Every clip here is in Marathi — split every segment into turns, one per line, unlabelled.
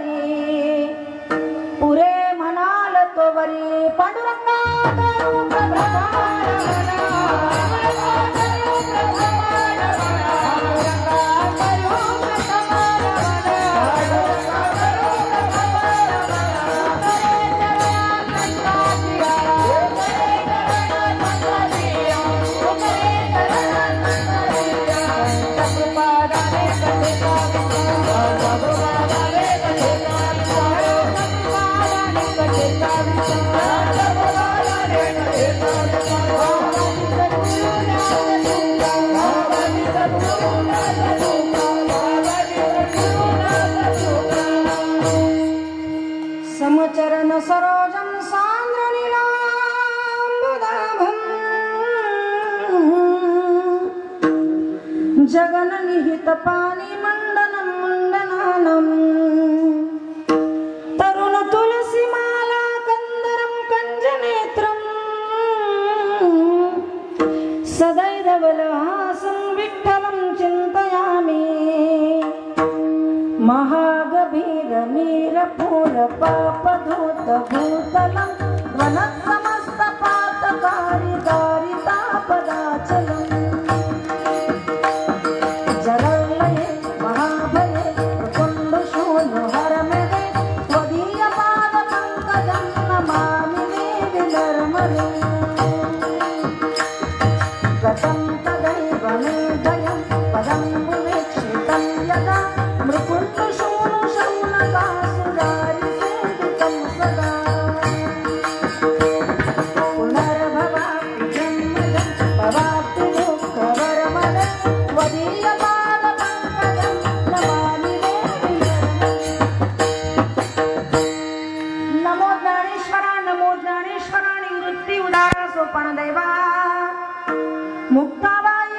वरी पुरे म्हणाल तो वरी पांडुरंगा समचरण सरोजं सान्द्रनीलाम्बुदाभं जगन्निहितपाणिमण्डनं मण्डनानं तरुण तुलसीमाला कंदरं कञ्जनेत्रं सदैरवलहासं विठ्ठलं चिन्तयामि महागभीरमीरपूर पापधूत भूतलं वनत्समस्तपातकारि दारितापदाचलम् जललये महाभये प्रकुण्डशूलहरमहे त्वदीयपादपङ्कजं नमामि देवि नर्मदे गतं तदैव निर्दयं पदं विवेक्षितं यदा मृकुण्डशूलशौनकासुरारि सेवितं सदा पुनर्भवापि जन्मजं भवाप्ति दुःखवरमदे त्वदीयपादपङ्कजं नमामि देवि नमो ज्ञानेश्वरा नमो ज्ञानेश्वरा निवृत्ती उदार सोपान दैवा मुक्ताबाई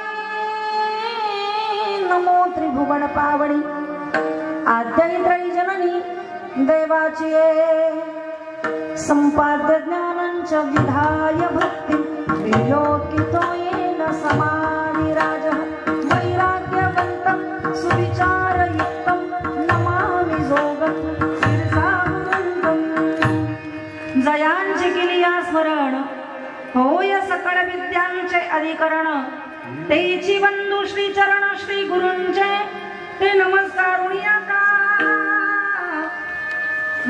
नमो त्रिभुवन पावनी आद्यैत्रयी जननी देवाची संपाद्य ज्ञानंच विधाय भक्ती विलोकितो येन समाधिराज वैराग्यवन्तं सुविचारयुक्तं नमामि जोगं शिरसागुरुं जयांची केली या स्मरण होय सकळ विद्यांचे अधिकरण तेची बंधू श्री चरण श्री गुरूंचे ते नमस्कारुनिया का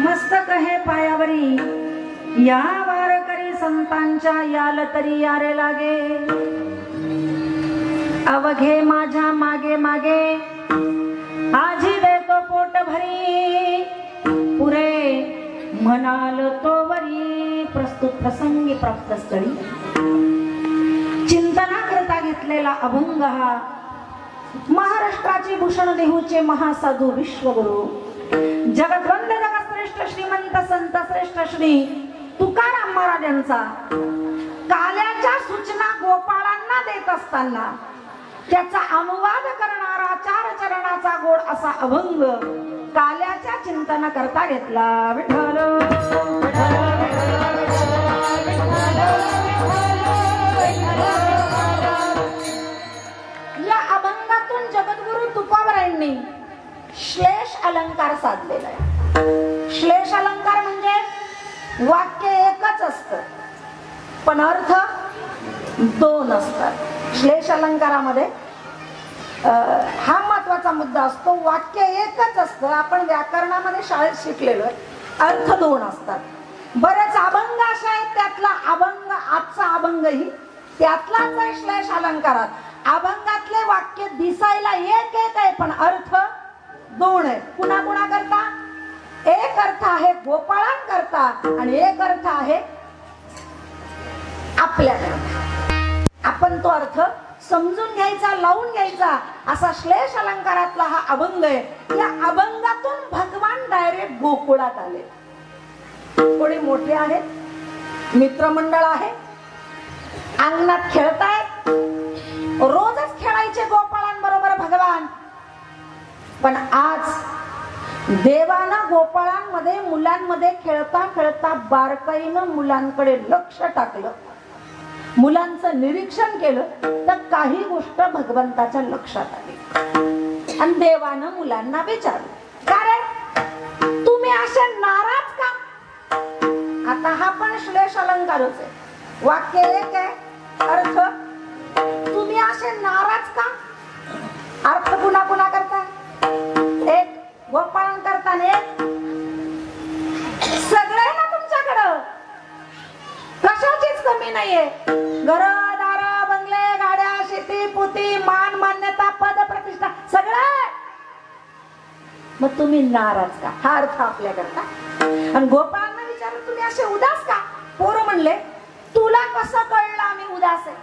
मस्तक हे पायावरी या वारकरी संतांच्या याल तरी यारे लागे अवघे माझ्या मागे मागे आजी देतो पोट भरी पुरे म्हणाल तो वरी प्रस्तुत प्रसंगी प्राप्त स्थळी चिंतना करता घेतलेला अभंग हा महाराष्ट्राचे भूषण देहूचे महासाधू विश्वगुरु जगद्वंद जगश्रेष्ठ श्रीमंत संत श्रेष्ठ श्री तुकाराम महाराज यांचा काल्याच्या सूचना गोपाळांना देत असताना त्याचा अनुवाद करणारा 4 चरणाचा गोड असा अभंग काल्याच्या चिंतना करता घेतला विठ्ठल या अभंगातून जगद्गुरु तुकोबरायांनी श्लेष अलंकार साधलेला आहे. श्लेष अलंकार म्हणजे वाक्य एकच असतं पण अर्थ 2 असतात. श्लेष अलंकारामध्ये हा महत्वाचा मुद्दा असतो. वाक्य एकच असतं, आपण व्याकरणामध्ये शाळेत शिकलेलो आहे. अर्थ 2 असतात. बरेच अभंग असे आहेत, त्यातला अभंग आजचा अभंगही त्यातलाच आहे. श्लेष अलंकारात अभंगातले वाक्य दिसायला एक आहे पण अर्थ 2 आहे. कुणा कुणा करता? एक अर्थ आहे गोपाळांकरता आणि एक अर्थ आहे आपल्याकरता. आपण तो अर्थ समजून घ्यायचा, लावून घ्यायचा असा श्लेष अलंकारातला हा अभंग आहे. या अभंगातून भगवान डायरेक्ट गोकुळात आले. थोडे मोठे आहेत, मित्रमंडळ आहे, अंगणात खेळतायत, रोजच खेळायचे गोपाळांबरोबर भगवान. पण आज देवानं गोपाळांमध्ये मुलांमध्ये खेळता खेळता बारकाईनं मुलांकडे लक्ष टाकलं, मुलांचं निरीक्षण केलं तर काही गोष्ट भगवंताच्या लक्षात आली आणि देवानं मुलांना विचारलं, का रे तू पण श्लेष अलंकारच आहे. वाक्य एक आहे, अर्थ. तुम्ही असे नाराज का? अर्थ पुन्हा पुन्हा करता, एक गोपालन करताना एक. सगळे ना तुमच्याकडं, कशाचीच कमी नाहीये. घर दार बंगले गाड्या शेती पोती मान मान्यता पद प्रतिष्ठा सगळं. मग तुम्ही नाराज का? हा अर्थ आपल्या करता. आणि गोपाळांना विचारलं तुम्ही असे उदास का? पोरं म्हणले तुला कसं कळलं आम्ही उदास आहे?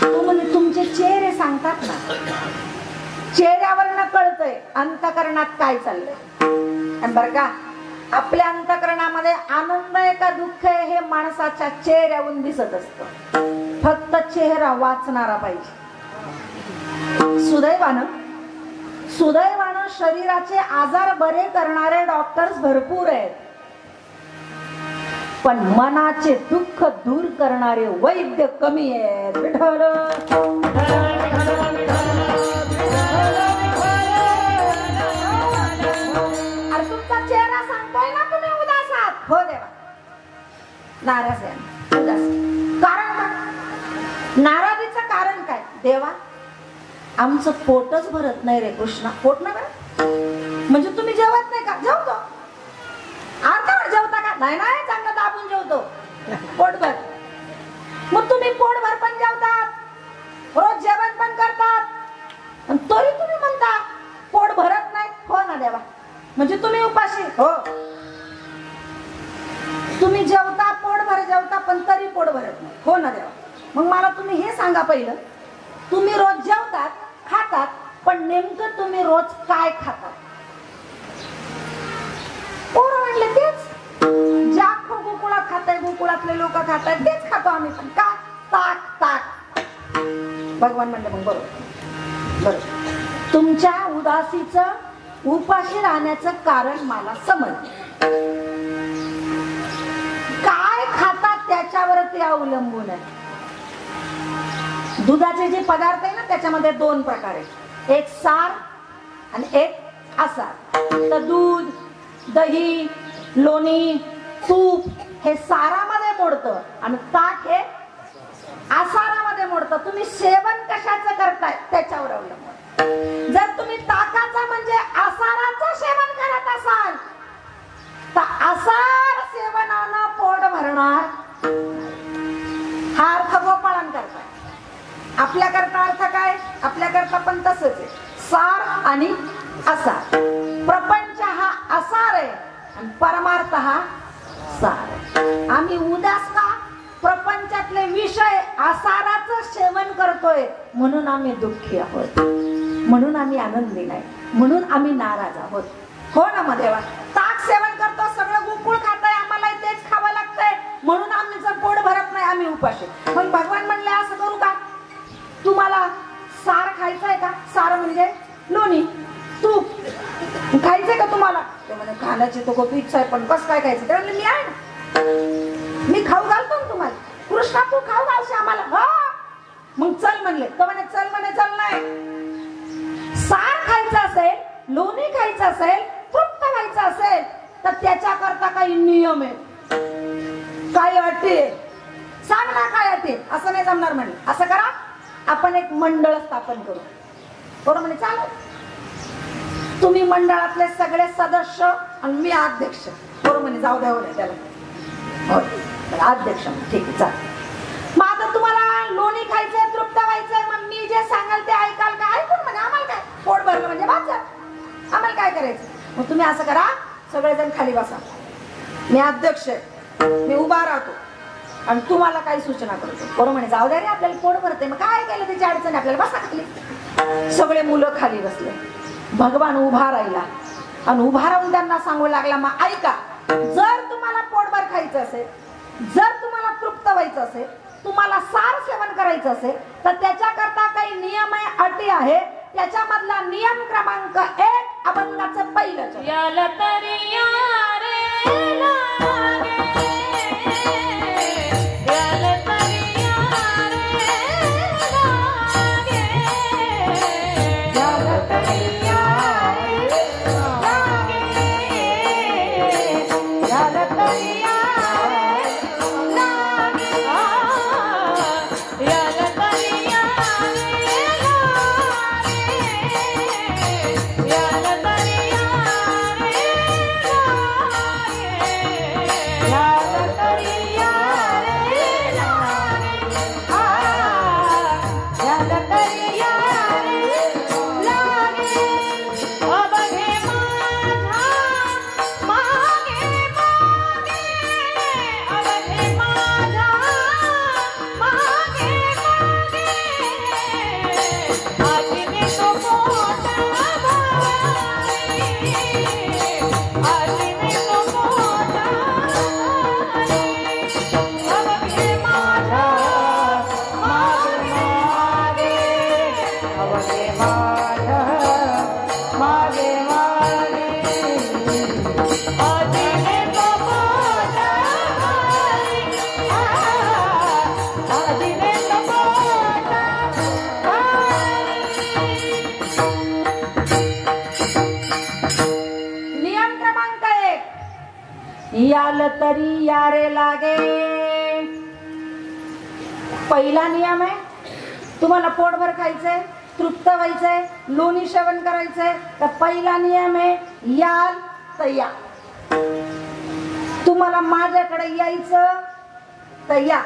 तो म्हणजे तुमचे चेहरे सांगतात ना, चेहऱ्यावरनं कळतंय अंतकरणात काय चाललंय. आणि बरं का, आपल्या अंतकरणामध्ये आनंद आहे का दुःख आहे हे माणसाच्या चेहऱ्यावरून दिसत असतं. फक्त चेहरा वाचणारा पाहिजे. सुदैवानं शरीराचे आजार बरे करणारे डॉक्टर्स भरपूर आहेत, पण मनाचे दुःख दूर करणारे वैद्य कमी आहेत. विठ्ठल तुमचा चेहरा सांगतोय ना तुम्ही उदास आहात. हो देवा, नाराज आहे, उदास. कारण काय? नाराजीचं कारण काय? देवा आमचं पोटच भरत नाही रे कृष्णा. पोट नाही भरत म्हणजे तुम्ही जेवत नाही का? जेवतो. अर्धवट जेवता का? नाही नाही, चांगलं दाबून जेवतो पोटभर. मग तुम्ही पोटभर पण जेवतात, रोज जेवण पण करतात, आणि तरी तुम्ही म्हणता पोट भरत नाही. हो ना देवा, म्हणजे तुम्ही उपाशी. हो, तुम्ही जेवता, पोटभर जेवता, पण तरी पोट भरत नाही. हो ना देवा, मग मला तुम्ही हे सांगा पहिलं, तुम्ही रोज जेवतात खातात, पण नेमकं तुम्ही रोज काय खातात? पोरं म्हणले तेच, ज्या गोकुळात खाताय, गोकुळातले लोक खाताय तेच खातो आम्ही पण. का? ताक ताक. भगवान म्हणले मग बरोबर बरोबर, तुमच्या उदासीचं उपाशी राहण्याचं कारण मला समज. काय खातात त्याच्यावर ते अवलंबून आहे. दुधाचे जे पदार्थ आहे ना त्याच्यामध्ये दोन प्रकार आहेत, एक सार आणि एक आसार. तर दूध, दही, लोणी, तूप हे सारामध्ये मोडतं आणि ताक हे आसारामध्ये मोडतं. तुम्ही सेवन कशाचं करताय त्याच्यावर अवलंबून. जर तुम्ही ताकाचा म्हणजे आसाराचं सेवन करत असाल तर आसार सेवनानं पोट भरणार. हा अर्थ गोपाळन करताय. आपल्याकरता अर्थ काय? आपल्याकरता पण तसंच आहे, सार आणि आसार. प्रपंच हा आसार आहे आणि परमार्थ हा सार. आम्ही उदास का? प्रपंचातले विषय आसाराचं सेवन करतोय म्हणून आम्ही दुःखी आहोत, म्हणून आम्ही आनंदी नाही, म्हणून आम्ही नाराज आहोत. हो ना मग देवा, ताक सेवन करतो, सगळं गोकुळ खाताय, आम्हाला तेच खावं लागतंय म्हणून आमचं पोट भरत नाही, आम्ही उपाशी. पण भगवान म्हणले असं करू का? तुम्हाला सार खायचंय का? सार म्हणजे लोणी, तूप खायचंय का तुम्हाला? ते म्हणे खाण्याची तो खूप इच्छा आहे, पण कसं काय खायचं? ते म्हणले मी आहे ना, मी खाऊ घालतो ना तुम्हाला. कृष्णा तू खाऊ घालशील आम्हाला? हो, मग चल म्हणले. तो म्हणे चल, म्हणे चल नाही. सार खायचं असेल, लोणी खायचं असेल, तृप्त व्हायचं असेल तर त्याच्या करता काही नियम आहे, काही अटी आहे. सांग ना काय अटी? असं नाही जमणार म्हणे. असं करा, आपण एक मंडळ स्थापन करू. बरोबर म्हणे चालेल. तुम्ही मंडळातले सगळे सदस्य आणि मी अध्यक्ष. बरोबर म्हणे जाऊ द्या, हो त्याला अध्यक्ष. ठीक आहे चालेल. मग आता तुम्हाला लोणी खायचंय, तृप्त व्हायचंय, मग मी जे सांगाल ते ऐकाल का? ऐकून म्हणजे आम्हाला काय, पोट भरलं म्हणजे बात, आम्हाला काय करायचं? मग तुम्ही असं करा, सगळेजण खाली बसा, मी अध्यक्ष आहे, मी उभा राहतो आणि तुम्हाला काही सूचना करतो. बरोबर म्हणे जाऊ द्या रे, आपल्याला पोट भरते, मग काय केलं त्याची अडचण, आपल्याला बसा खाली. सगळे मुलं खाली बसले. भगवान उभा राहिला आणि उभा राहून त्यांना सांगू लागला, मग ऐका, जर तुम्हाला पोटभर खायचं असेल, जर तुम्हाला तृप्त व्हायचं असेल, तुम्हाला सार सेवन करायचं असेल तर त्याच्याकरता काही नियम आहे, अटी आहे. त्याच्यामधला नियम क्रमांक 1, अभंगाचं पहिलं चरण. याल तरी यारे लागे. पहिला नियम आहे, तुम्हाला पोटभर खायचंय, तृप्त व्हायचंय, लोणी सेवन करायचंय, तर पहिला नियम आहे याल तर या. तुम्हाला माझ्याकडे यायचं तर या,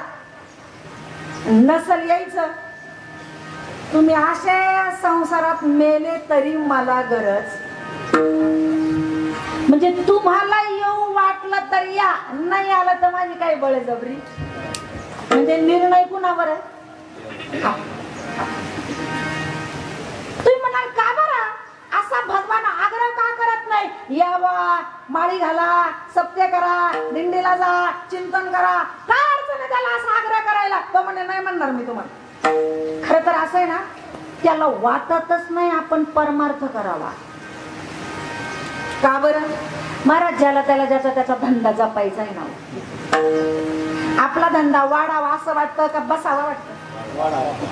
नसल यायचं तुम्ही अशा संसारात मेले तरी मला गरज. म्हणजे तुम्हाला येऊ वाटलं तर या, नाही आलं तर माझी काही बळजबरी. म्हणजे निर्णय कुणावर आहे? तुम्ही म्हणाल का बरं असा भगवान आग्रह का करत नाही? यावा, माळी घाला, सप्ते करा, दिंडीला जा, चिंतन करा. काय अडचण आहे त्याला असा आग्रह करायला? तो म्हणे नाही म्हणणार मी तुम्हाला. खरं तर असं आहे ना, त्याला वाटतच नाही आपण परमार्थ करावा. का बरं? महाराज ज्याला त्याला ज्याचा त्याचा धंदा जपायचा आहे ना. आपला धंदा वाढावा असं वाटतं का बसावा वाटतं?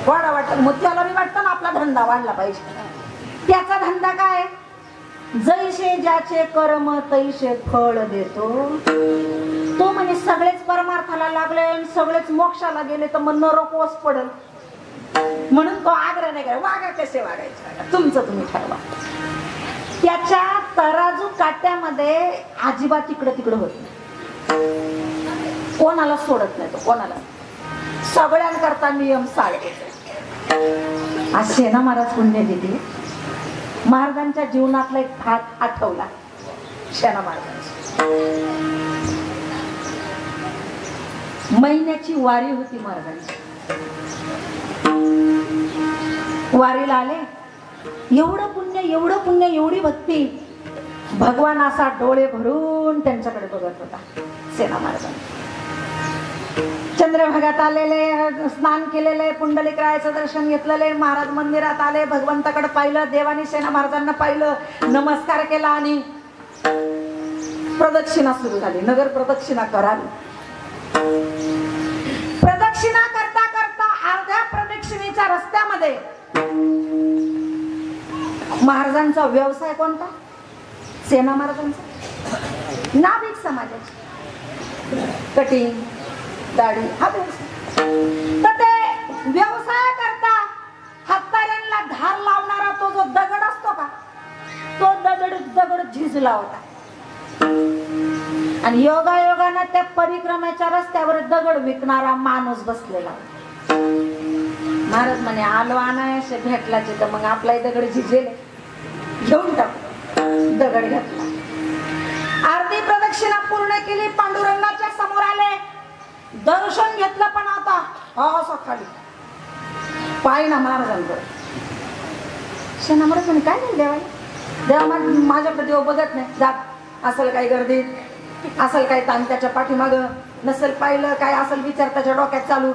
वाढा वाटतं. मग त्याला बी वाटतं ना आपला धंदा वाढला पाहिजे. त्याचा धंदा काय? जैसे ज्याचे कर्म तैसे फळ देतो. तो म्हणजे सगळेच परमार्थाला लागले, सगळेच मोक्षाला गेले तर मग नरकोस पडल. म्हणून तो आग्रह नाही करायचा. वागा कसे वागायचे तुमचं तुम्ही ठरवा. त्याच्या तराजू काट्यामध्ये अजिबात इकडं तिकडं होत नाही. कोणाला सोडत नाही तो, कोणाला. सगळ्यांकरता नियम सारखेच. असे ना महाराज पुण्यतिथी महाराजांच्या जीवनातला एक भाग आठवला. शेणा महाराजांची महिन्याची वारी होती. महाराजांची वारीला आले. एवढं पुण्य, एवढं पुण्य, एवढी भक्ती. भगवान असा डोळे भरून त्यांच्याकडे बघत होता. सेना महाराजांनी चंद्रभागात आलेले, स्नान केलेले, पुंडलिकरायाचं दर्शन घेतलेले, महाराज मंदिरात आले, भगवंताकडे पाहिलं. देवानी सेना महाराजांना पाहिलं, नमस्कार केला आणि प्रदक्षिणा सुरू झाली. नगर प्रदक्षिणा करावी. प्रदक्षिणा करता करता अर्ध्या प्रदक्षिणेच्या रस्त्यामध्ये महाराजांचा व्यवसाय कोणता? सेना महाराजांचा नाभिक समाजाची कटिंग, दाढी हा व्यवसाय. तर ते व्यवसाय करता हातकऱ्यांना धार लावणारा तो जो दगड असतो का, तो दगड झिजला होता. आणि योगायोगानं त्या परिक्रमेच्या रस्त्यावर दगड विकणारा माणूस बसलेला. महाराज म्हणे आलो अनायासे भेटलाचे तर मग आपला दगड झिजेल, घेऊन टाकू. दगड घेतला. अर्धी प्रदक्षिणा पूर्ण केली. पांडुरंगाच्या समोर आले, दर्शन घेतलं. पण आता असं खाली पाय ना महाराजांकडे. शेणा महाराज म्हणे काय नाही देवा, देवा माझ्याकडे देव बघत नाही. जात असेल काही गर्दीत, असेल काही ताण त्याच्या पाठीमाग, नसेल पाहिलं काय असेल विचार त्याच्या डोक्यात चालू.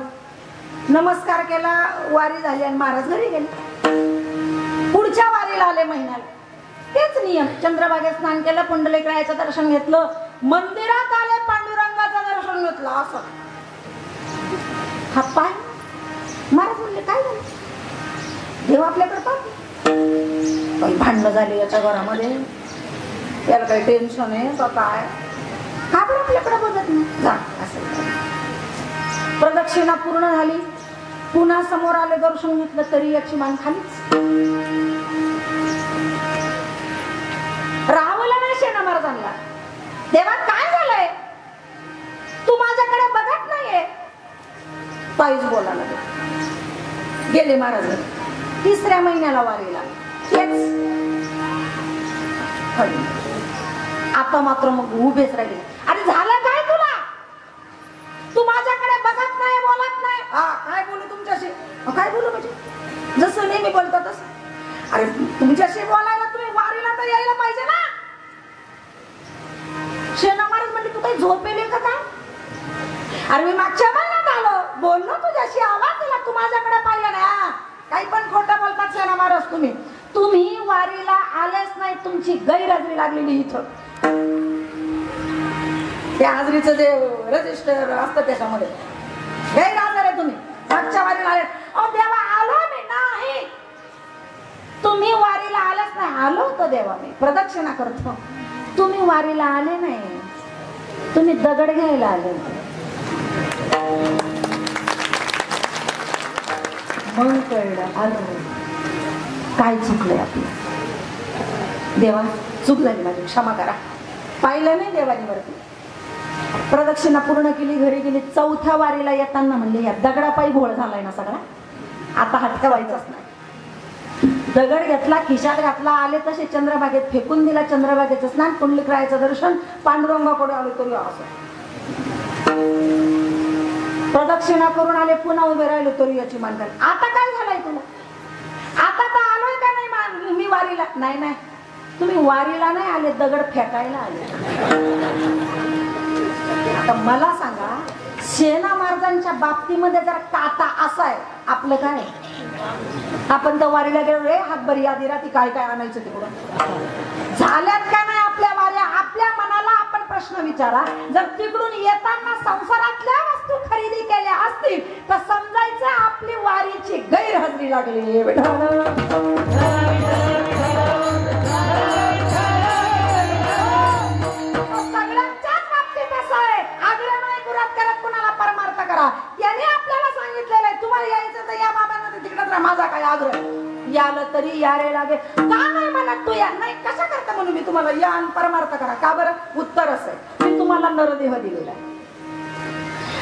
नमस्कार केला, वारी झाली आणि महाराज घरी गेले. पुढच्या वारीला आले महिन्याला. तेच नियम. चंद्रभागेत स्नान केलं, पुंडलिकरायाचं दर्शन घेतलं, मंदिरात आले, पांडुरंगाचं दर्शन घेतलं. असं हा पाय. महाराज म्हणले काय झालं? देव आपल्याकडे पाहतो. काही भांडणं झाली याच्या घरामध्ये, याला काही टेन्शन आहे का काय? का बरं आपल्याकडे बघत नाही? जा असं. प्रदक्षिणा पूर्ण झाली. पुन्हा समोर आले, दर्शन घेतलं तरी याची मान खालीच. रावलं नाही शेणा महाराजांना. देवा काय झालंय? तू माझ्याकडे बघत नाहीये. काहीच बोलायला गेले महाराज. तिसऱ्या महिन्याला वारीला तेच. आता मात्र मग उभेच राहिले. अरे झालं काय तुला? तू माझ्याकडे बघत नाही, बोलत नाही. हा काय बोलू तुमच्याशी? काय बोलू म्हणजे? जसं नेहमी बोलतो तसं. अरे तुमच्याशी बोलायला तुम्ही वारीला तर यायला पाहिजे ना. अरे मी मागच्या महिन्यात आलो, बोललो तुझ्याशी, आवाज दिला, तू माझ्याकडे पाहिलं ना. काही पण खोटं बोलतात सेना महाराज तुम्ही. तुम्ही वारीला आलेच नाही, तुमची गैरहजेरी लागलेली इथं. त्या हाजरीचं जे रजिस्टर असतं त्याच्यामध्ये गैरहजर आहे तुम्ही. मागच्या वारीला आले. अहो देवा आलो मी नाही. तुम्ही वारीला आलेच नाही. आलो होतो देवा, मी प्रदक्षिणा करतो. तुम्ही वारीला आले नाही, तुम्ही दगड घ्यायला आले. मग कळलं अरे काय चुकलंय आपलं. देवा चूक झाली माझी, क्षमा करा. पाहिलं नाही देवानी वरती. प्रदक्षिणा पूर्ण केली, घरी गेली. चौथ्या वारीला येताना म्हणले या दगडापायी घोळ झालाय ना सगळा, आता हात ठेवायचाच नाही. दगड घेतला, खिशात घातला, आले तसे चंद्रभागेत फेकून दिला. चंद्रभागेचं स्नान, पुंडलिकरायाचं दर्शन, पांडुरंगाकडे आलो तरी असं. प्रदक्षिणा करून आले, पुन्हा उभे राहिलो तरी याची मान घाल. आता काय झालंय तुला? आता तर आलोय का नाही मी वारीला? नाही नाही, तुम्ही वारीला नाही आले, दगड फेकायला आले. आता मला सांगा, सेना महाराजांच्या बाबतीमध्ये जर काटा असा आहे, आपलं काय? आपण तर वारीला गेलो, रे हातभर यादी राहती, काय काय आणायचं तिकडून. झाल्यात का नाही आपल्या वाऱ्या? आपल्या मनाला आपण प्रश्न विचारा. जर तिकडून येताना संसारातल्या वस्तू खरेदी केल्या असतील तर समजायचं आपली वारीची गैरहजेरी लागली. सगळ्यांच्याच बाबतीत असं आहे. आग्रह नाही कुरात करत कुणाला परमार्थ करा. त्याने आपल्याला सांगितलेलं आहे तुम्हाला यायचं तर या बाबांना तिकडे राहा. माझा काय आग्रह? यालं तरी या रे लागे. का नाही म्हणत तू या? नाही कशा करता म्हणून मी तुम्हाला या आणि परमार्थ करा. का बरं? उत्तर असं आहे, मी तुम्हाला नरदेह दिलेला आहे.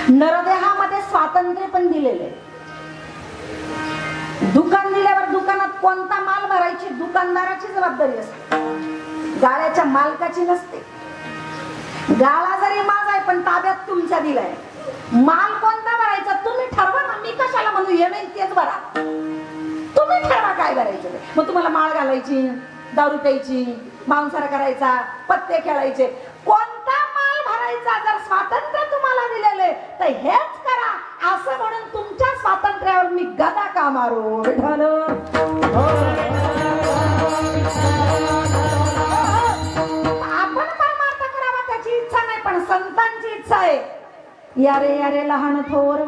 नरदेहामध्ये स्वातंत्र्य पण दिलेलं आहे. दुकान दिल्यावर दुकानात कोणता माल भरायची दुकानदाराची जबाबदारी असते, गाळ्याच्या मालकाची नसते. गाळा जरी माझा आहे पण ताब्यात तुमच्या दिलाय. माल कोणता भरायचा तुम्ही ठरवा ना, मी कशाला म्हणू हे नाही तेच भरा. तुम्ही ठरवा काय भरायचं. मग तुम्हाला माळ घालायची, दारू प्यायची, मांसाहार करायचा, पत्ते खेळायचे, कोणता माल भरायचा? जर स्वातंत्र्य तुम्हाला दिलेले तर हेच करा. असं म्हणून तुमच्या स्वातंत्र्यावर मी गदा का मारू? आपण परमार्थ करावा त्याची इच्छा नाही, पण संतांची इच्छा आहे. यारे यारे लहान थोर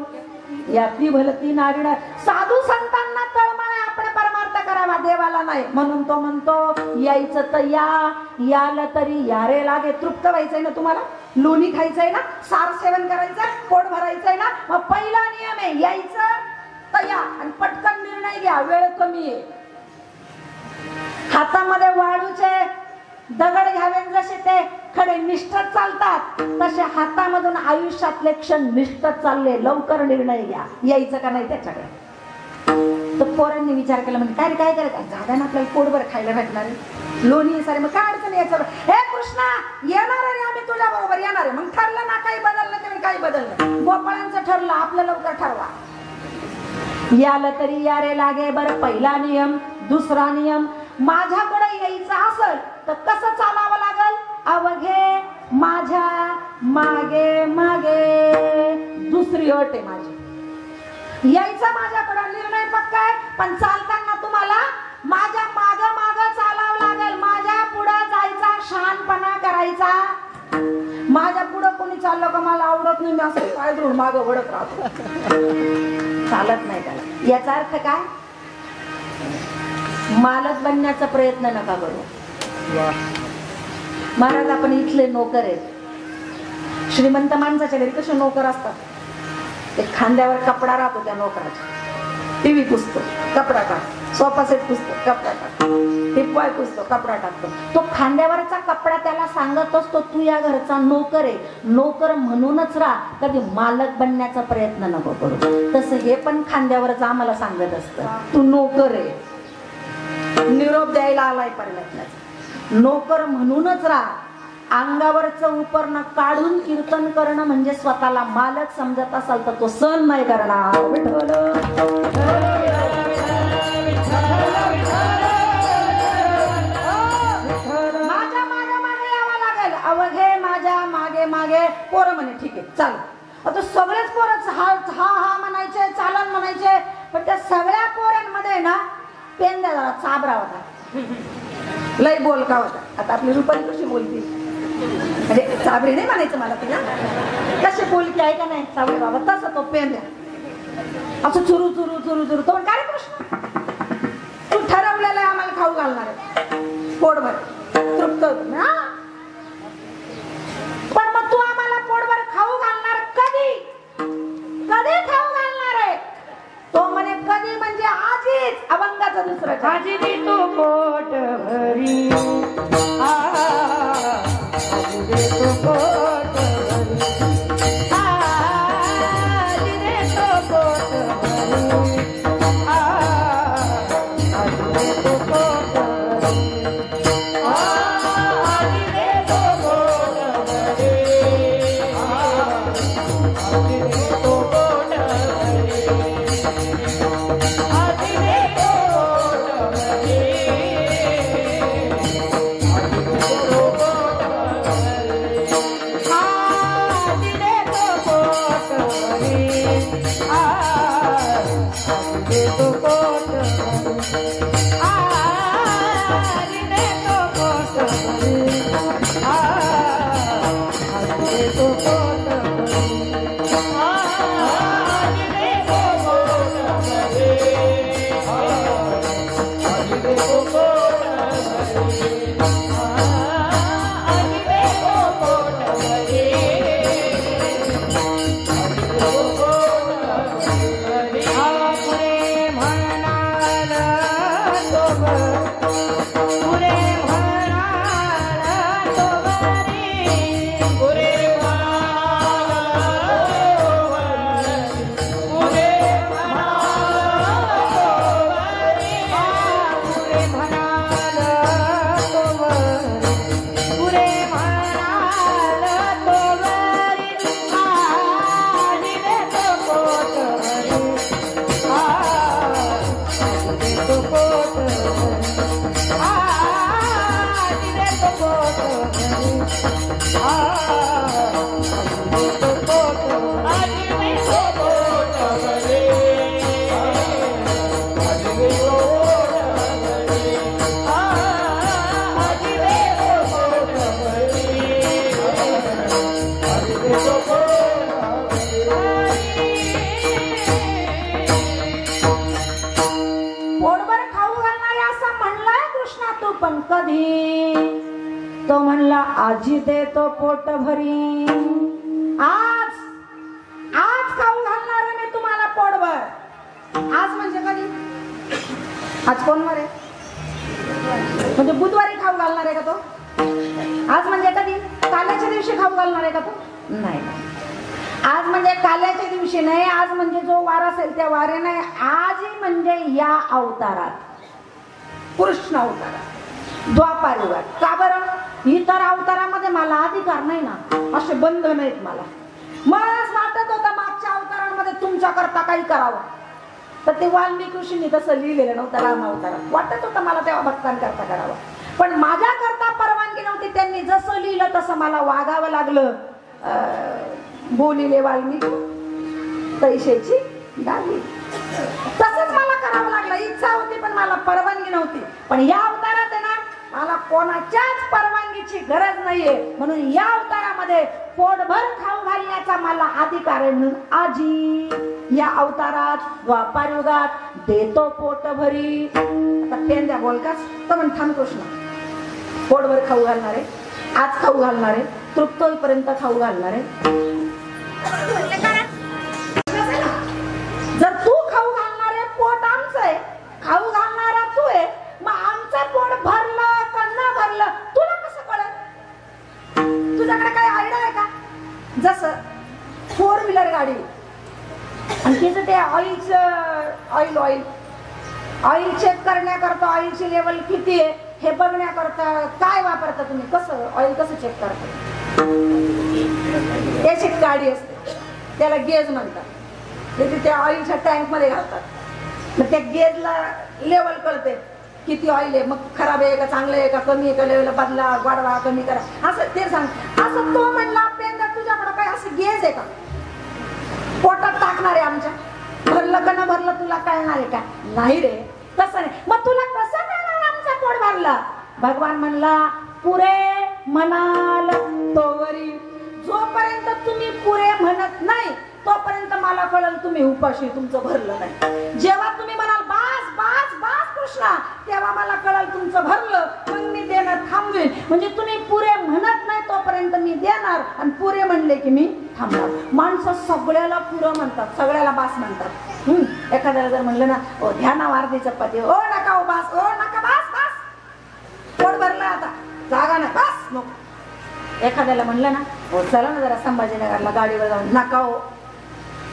याती भलती नारीण. साधू संतांना तळमळ आपण परमार्थ करावा, देवाला नाही. म्हणून तो म्हणतो यायचं तर यालं तरी यारे लागे. तृप्त व्हायचंय ना तुम्हाला, लोणी खायचंय ना, सार सेवन करायचं, पोट भरायचंय ना, मग पहिला नियम आहे यायचं तर या आणि पटकन निर्णय घ्या, वेळ कमी आहे. हातामध्ये वाळूचे दगड घ्यावे जसे ते खडे निष्ठत चालतात, तसे हातामधून आयुष्यातले क्षण निष्ठत चालले. लवकर निर्णय घ्या, यायचं का नाही त्याच्याकडे. तर पोरांनी विचार केला, म्हणजे काय रे काय करायचं? जागा ना आपल्याला पोटभर खायला भेटणार आहे, लोणी सारे, मग काय अडचण यायचं? हे कृष्णा येणार आहे, आम्ही तुझ्या बरोबर येणार आहे. मग ठरलं ना, काही बदललं तरी काही बदललं. गोपाळांचं ठरलं, आपलं लवकर ठरवा. यालं तरी यारे लागे. बरं पहिला नियम. दुसरा नियम, माझ्याकडे यायचं असेल तर कसं चालावं लागल? अवघे माझ्या मागे मागे. दुसरी अट आहे माझी, यायचं माझ्याकडे, निर्णय पक्का आहे, पण चालताना तुम्हाला माझ्या माग माग चालावं लागेल. माझ्या पुढे जायचा, शहाणपणा करायचा. माझ्या पुढे कोणी चाललं का मला आवडत नाही, मी असं पाय धरून माग वळत राहतो, चालत नाही त्याला. याचा अर्थ काय? मालक बनण्याचा प्रयत्न नका करू. महाराज आपण इथले नोकर आहेत. श्रीमंत माणसाच्या घरी कसे नोकर असतात, ते खांद्यावर कपडा राहतो त्या नोकराचा, टीव्ही पुसतो कपडा टाकतो, सोफा सेट पुसतो कपडा टाकतो, टिपवाय पुसतो कपडा टाकतो. तो खांद्यावरचा कपडा त्याला सांगत असतो तू या घरचा नोकर आहे, नोकर म्हणूनच राहा, कधी मालक बनण्याचा प्रयत्न नको करू. तसं हे पण खांद्यावरच आम्हाला सांगत असतं, तू नोकर आहे. निरोप द्यायला आलाय परमेश्वराचा, नोकर म्हणूनच राहा. अंगावरचं उपरणं काढून कीर्तन करणं म्हणजे स्वतःला मालक समजत असाल तर तो सण नाही करणार. माझ्या मागे मागे यावं लागेल, अवघे माझ्या मागे मागे. पोरं म्हणे ठीक आहे चाल, आता सगळेच पोरच हा हा हा म्हणायचे, चालन म्हणायचे, पण त्या सगळ्या पोरांमध्ये ना पेंद्या जरा चाबरा होता, लय बोलका होता. आता आपली रुपाली कशी बोलते, म्हणजे चाबरी नाही म्हणायचं मला तिला, कशी बोलकी आहे का नाही चाबरी बाबा, तसं तो पेंद्या असं चुरू चुरू चुरू चुरू. तो काय कृष्ण, तू ठरवलेलं आहे आम्हाला खाऊ घालणार आहे पोटभर, तृप्त होत, पण मग तू आम्हाला पोटभर खाऊ घालणार कधी, कधी खाऊ घालणार आहे? तो म्हणे कधी म्हणजे आजीच. अभंगाचं दुसरं, आजी देतो पोट भरी, आजी देतो पोट भरी, आजी देतो पोट भरी, आजी देतो पोट भरी, आजी देतो पोट भरी, आजी देतो पोट तो म्हणला आजी देतो पोट भरी, आज आज खाऊ घालणार मी तुम्हाला पोटभर. आज म्हणजे कधी, आज कोणवार आहे, म्हणजे बुधवारी खाऊ घालणार आहे का तो? आज म्हणजे कधी, काल्याच्या दिवशी खाऊ घालणार आहे का तो? नाही, आज म्हणजे काल्याच्या दिवशी नाही, आज म्हणजे जो वार असेल त्या वारे नाही, आज म्हणजे या अवतारात, कृष्ण अवतारात, द्वापार युगात. का बरं? इतर अवतारामध्ये मला अधिकार नाही ना, असे बंधन आहेत मला. मलाच वाटत होतं मागच्या अवतारांमध्ये तुमच्या करता काही करावं, तर ते वाल्मिकी ऋषींनी तसं लिहिलेलं नव्हतं. राम अवतारात वाटत होतं मला तेव्हा भक्तांकरता करावं, पण माझ्या करता परवानगी नव्हती. त्यांनी जसं लिहिलं तसं मला वागावं लागलं. बोलिले वाल्मिकी तैसेची गाली, तसंच मला करावं लागलं. इच्छा होती पण मला परवानगी नव्हती. पण या अवतारात आहे ना, मला कोणाच्याच परवानगीची गरज नाहीये, म्हणून या अवतारामध्ये पोटभर खाऊ घालण्याचा मला अधिकार आहे. म्हणून आजी या अवतारात द्वापार युगात देतो पोट भरी. आता पेंद्या बोलकाच तर म्हण, थांब कृष्ण, पोटभर खाऊ घालणारे, आज खाऊ घालणारे, तृप्त होईपर्यंत खाऊ घालणारे. जर तू खाऊ घालणारे, पोट आमचं आहे, खाऊ घालणारा तू आहे, मग आमचं पोट भरलं का न भरलं तुला कसं कळत? तुझ्याकडे काही आयडिया आहे का? जसं 4 व्हीलर गाडी आणि तिचं ते ऑइल चेक करण्याकरता, ऑइलची लेवल किती आहे हे बघण्याकरता काय वापरता तुम्ही? कसं ऑइल कसं चेक करता? त्याची गाडी असते, त्याला गेज म्हणतात. ते त्या ऑइलच्या टँक मध्ये घालतात, मग त्या गेजला लेवल कळते किती ऑइल आहे, मग खराब आहे का चांगलं आहे का कमी आहे का, लेवल बदला, वाढवा, कमी करा, असं ते सांग. असं तो म्हणला पेंदा, तुझ्याकडे काय असं गेज आहे का? पोटात टाकणार आहे आमच्या. भरलं का न भरलं तुला कळणार आहे का? नाही रे, तसं नाही. मग तुला कसं कळणार आमचं पोट भरलं? भगवान म्हणला पुरे म्हणाल तोवरी. जोपर्यंत तुम्ही पुरे म्हणत नाही तोपर्यंत मला कळलं तुम्ही उपाशी, तुमचं भरलं नाही. जेव्हा तुम्ही म्हणाल बास बास बास कृष्णा, तेव्हा मला कळलं तुमचं भरलं, मग मी देणं थांबवेन. म्हणजे तुम्ही पुरे म्हणत नाही तोपर्यंत मी देणार, आणि पुरे म्हणले की मी थांबणार. माणसं सगळ्याला पुरं म्हणतात, सगळ्याला बास म्हणतात. एखाद्याला जर म्हणलं ना ओ ध्यानावारती चपाती, ओ नका ओ बास, ओ नका बास बास, पोट भरलं आता, जागा ना बास नको. एखाद्याला म्हणलं ना हो चला ना जरा संभाजीनगरला गाडीवर जाऊन, नका हो.